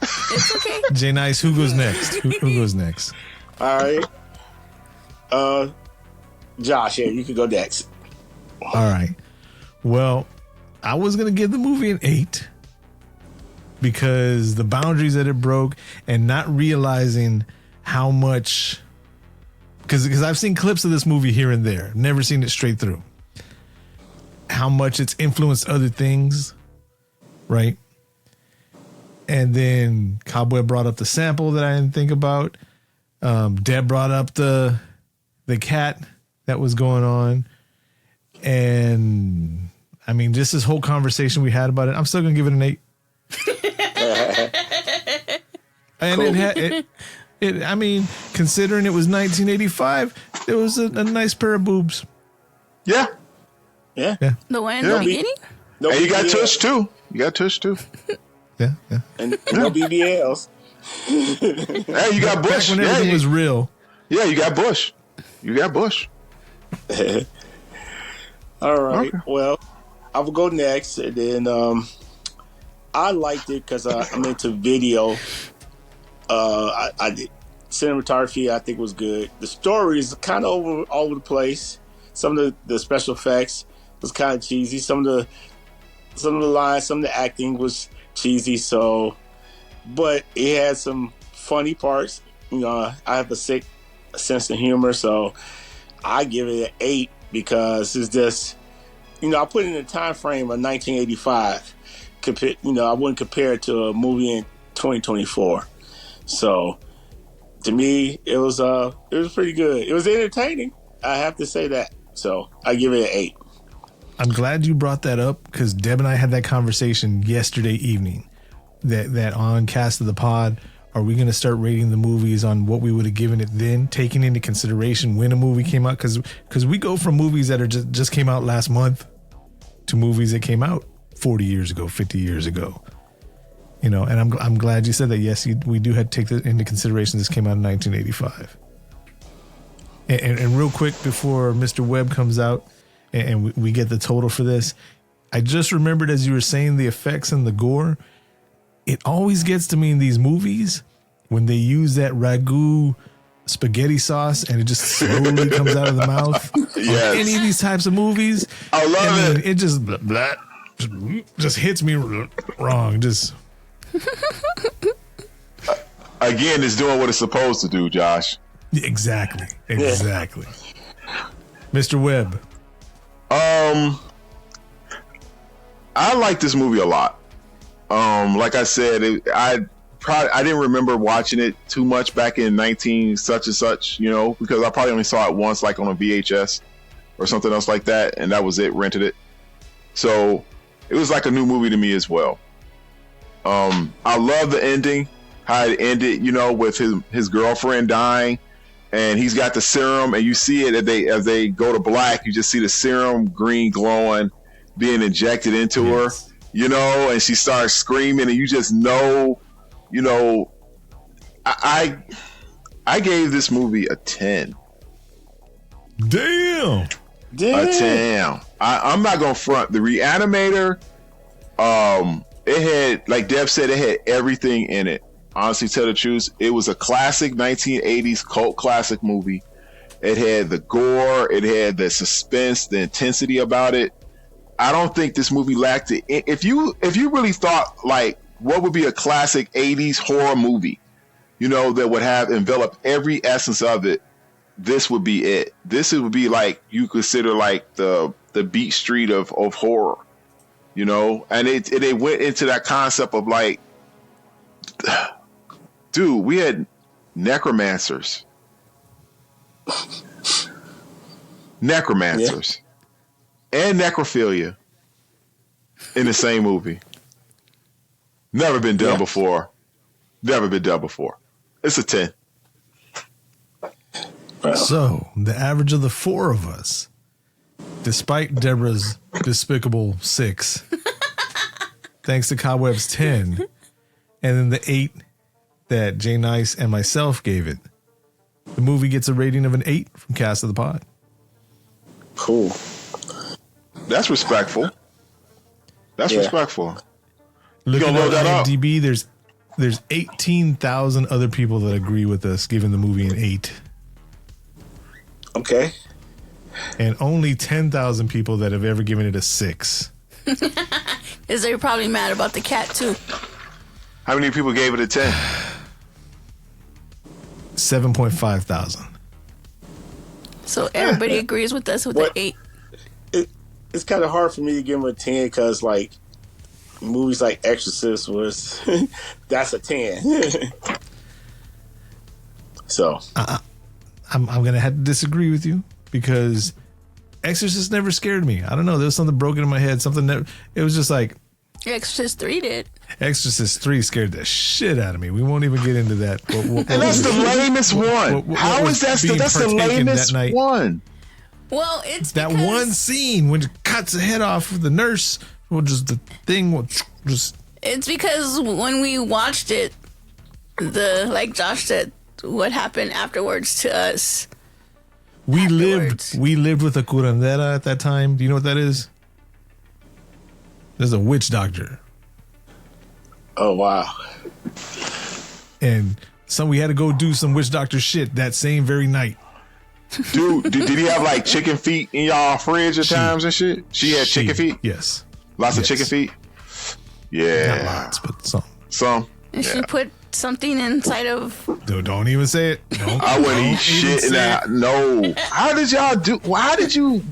It's okay. Jay Nice, who goes next? Who goes next? All right. Josh, yeah, you can go next. All right. Well, I was going to give the movie an 8 because the boundaries that it broke and not realizing how much, because I've seen clips of this movie here and there, never seen it straight through, how much it's influenced other things, right? And then Cobweb brought up the sample that I didn't think about. Deb brought up the cat that was going on. And I mean, just this whole conversation we had about it, I'm still gonna give it an 8. And it I mean, considering it was 1985, it was a nice pair of boobs. Yeah. Yeah. Yeah, The one in Yeah. the beginning? No And you got BBLs. Tush too. You got Tush too. yeah. And no BBLs. Hey, you got Bush. When Yeah, everything was real. you got Bush. You got Bush. All right. Okay. Well, I will go next, and then I liked it because I'm into video. I did cinematography. I think was good. The story is kind of all over the place. Some of the special effects was kind of cheesy. Some of the lines, some of the acting was cheesy. So but it had some funny parts. You know, I have a sick sense of humor, so I give it an 8 because it's just, you know, I put it in the time frame of 1985. I wouldn't compare it to a movie in 2024. So to me, it was pretty good. It was entertaining. I have to say that. So I give it an 8. I'm glad you brought that up because Deb and I had that conversation yesterday evening. That on Cast of the Pod, are we going to start rating the movies on what we would have given it then, taking into consideration when a movie came out? Because we go from movies that are just came out last month to movies that came out 40 years ago, 50 years ago. You know, and I'm glad you said that. Yes, we do have to take that into consideration. This came out in 1985. And real quick before Mr. Webb comes out and we get the total for this, I just remembered as you were saying the effects and the gore, it always gets to me in these movies when they use that ragu spaghetti sauce and it just slowly comes out of the mouth. Yes. On any of these types of movies, I love it. It just just hits me wrong. Just again, it's doing what it's supposed to do, Josh. Exactly. Mr. Webb. I like this movie a lot. Like I said, I didn't remember watching it too much back in 19 such and such, you know, because I probably only saw it once, like on a VHS or something else like that, and that was it. Rented it, so it was like a new movie to me as well. I love the ending, how it ended, you know, with his girlfriend dying, and he's got the serum, and you see it as they go to black. You just see the serum green glowing, being injected into her. You know, and she starts screaming, and you just know, you know, I gave this movie a 10. Damn. A 10. I'm not gonna front. The Reanimator, it had, like Deb said, it had everything in it. Honestly, tell the truth, it was a classic 1980s cult classic movie. It had the gore, it had the suspense, the intensity about it. I don't think this movie lacked it. If you really thought, like, what would be a classic 80s horror movie, you know, that would have enveloped every essence of it, this would be it. This would be like, you consider like the Beat Street of horror, you know? And it went into that concept of like, dude, we had necromancers. And necrophilia in the same movie. Never been done before. It's a 10. So, the average of the four of us, despite Deborah's despicable 6, thanks to Cobweb's 10, and then the 8 that Jay Nice and myself gave it, the movie gets a rating of an 8 from Cast of the Pod. Cool. That's respectful. Respectful. Looking gonna at load that up? IMDb, there's 18,000 other people that agree with us giving the movie an 8. Okay. And only 10,000 people that have ever given it a 6. Is they probably mad about the cat too? How many people gave it a 10? 7.5 thousand. So everybody agrees with us with the 8. It's kind of hard for me to give him a 10 because, like, movies like Exorcist was that's a 10. So I'm gonna have to disagree with you because Exorcist never scared me. I don't know. There was something broken in my head. Something that it was just like Exorcist 3 did. Exorcist 3 scared the shit out of me. We won't even get into that. And that's the lamest one. How is that? That's the lamest one. Well, it's that because one scene when it cuts the head off of the nurse. Well, just the thing will just. It's because when we watched it, like Josh said, what happened afterwards to us. We lived with a curandera at that time. Do you know what that is? There's a witch doctor. Oh wow! And so we had to go do some witch doctor shit that same very night. Dude, did he have like chicken feet in y'all fridge at times and shit? She had chicken feet? Yes. Lots of chicken feet? Yeah. Not lots, but some. Some? And she put something inside of. Don't even say it. I wouldn't eat shit in that. No. How did y'all do? Why did you?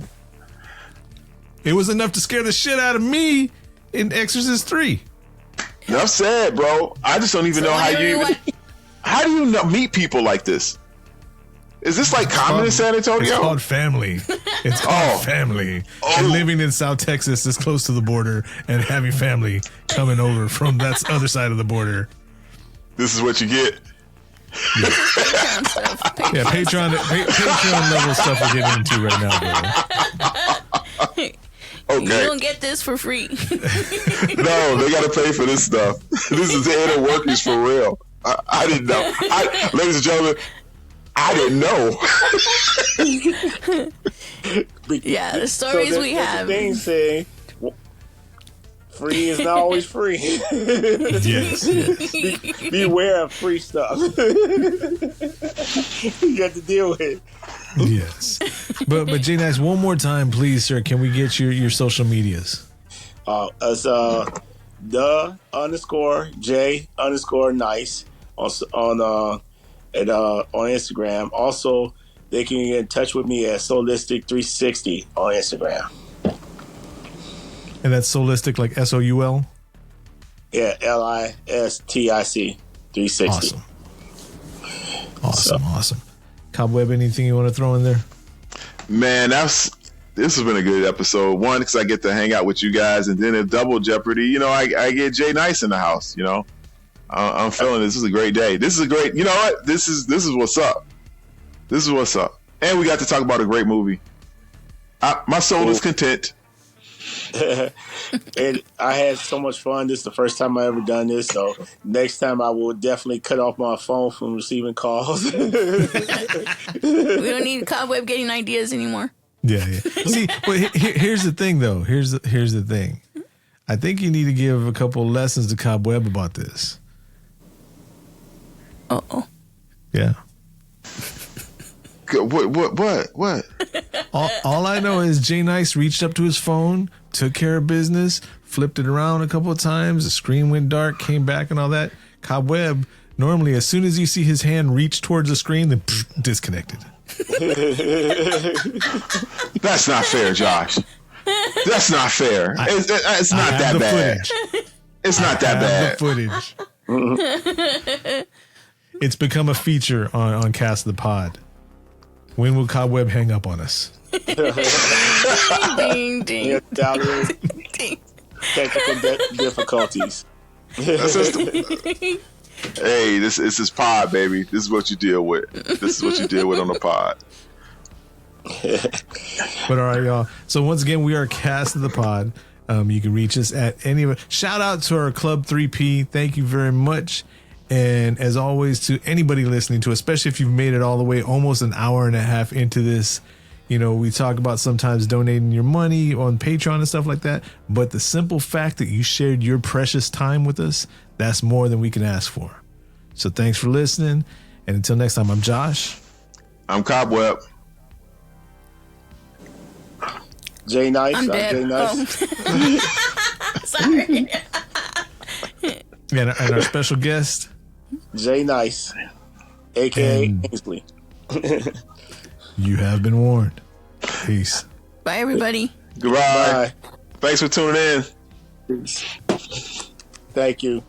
It was enough to scare the shit out of me in Exorcist 3. Enough said, bro. I just don't even know how you even. How do you meet people like this? Is this like common in San Antonio? It's called family. It's called family. And living in South Texas this close to the border and having family coming over from that other side of the border. This is what you get. Patreon stuff. Yeah, Patreon level stuff we're getting into right now, bro. Okay. You don't get this for free. No, they got to pay for this stuff. This is the inner workings for real. I didn't know. Ladies and gentlemen, I didn't know. Yeah, the stories we have. The thing saying, free is not always free. Yes. Beware of free stuff. You got to deal with it. Yes. But J Nice, one more time, please, sir. Can we get your social medias? It's _J_Nice on Instagram. Also, they can get in touch with me at Solistic360 on Instagram. And that's Solistic, like SOUL? Yeah, LISTIC 360. Awesome. Cobweb, anything you want to throw in there? Man, this has been a good episode. One, because I get to hang out with you guys, and then a double jeopardy. You know, I get Jay Nice in the house. You know, I'm feeling this is a great day. This is a great. You know what? This is what's up. This is what's up. And we got to talk about a great movie. My soul is content. And I had so much fun. This is the first time I ever done this, so next time I will definitely cut off my phone from receiving calls. We don't need Cobweb getting ideas anymore. Yeah. See, but here's the thing, though. Here's the thing. I think you need to give a couple lessons to Cobweb about this. Uh-oh. Yeah. What? All I know is Jay Nice reached up to his phone, took care of business, flipped it around a couple of times, the screen went dark, came back and all that. Cobweb, normally as soon as you see his hand reach towards the screen, then disconnected. That's not fair, Josh. That's not fair. It's not that bad. Footage. It's not that bad. The footage. It's become a feature on Cast the Pod. When will Cobweb hang up on us? Ding, ding. Yeah, Ding. technical difficulties. Hey, this is pod, baby. This is what you deal with. This is what you deal with on the pod. But all right, y'all. So once again, we are Cast of the Pod. You can reach us at any of it. Shout out to our Club 3P. Thank you very much. And as always, to anybody listening to, especially if you've made it all the way almost an hour and a half into this, you know, we talk about sometimes donating your money on Patreon and stuff like that. But the simple fact that you shared your precious time with us, that's more than we can ask for. So thanks for listening. And until next time, I'm Josh. I'm Cobweb. Jay Nice. I'm dead. Jay Nice. Sorry. And our special guest, Jay Nice, a.k.a. And- Ainsley. you have been warned. Peace. Bye, everybody. Goodbye. Bye. Thanks for tuning in. Thank you.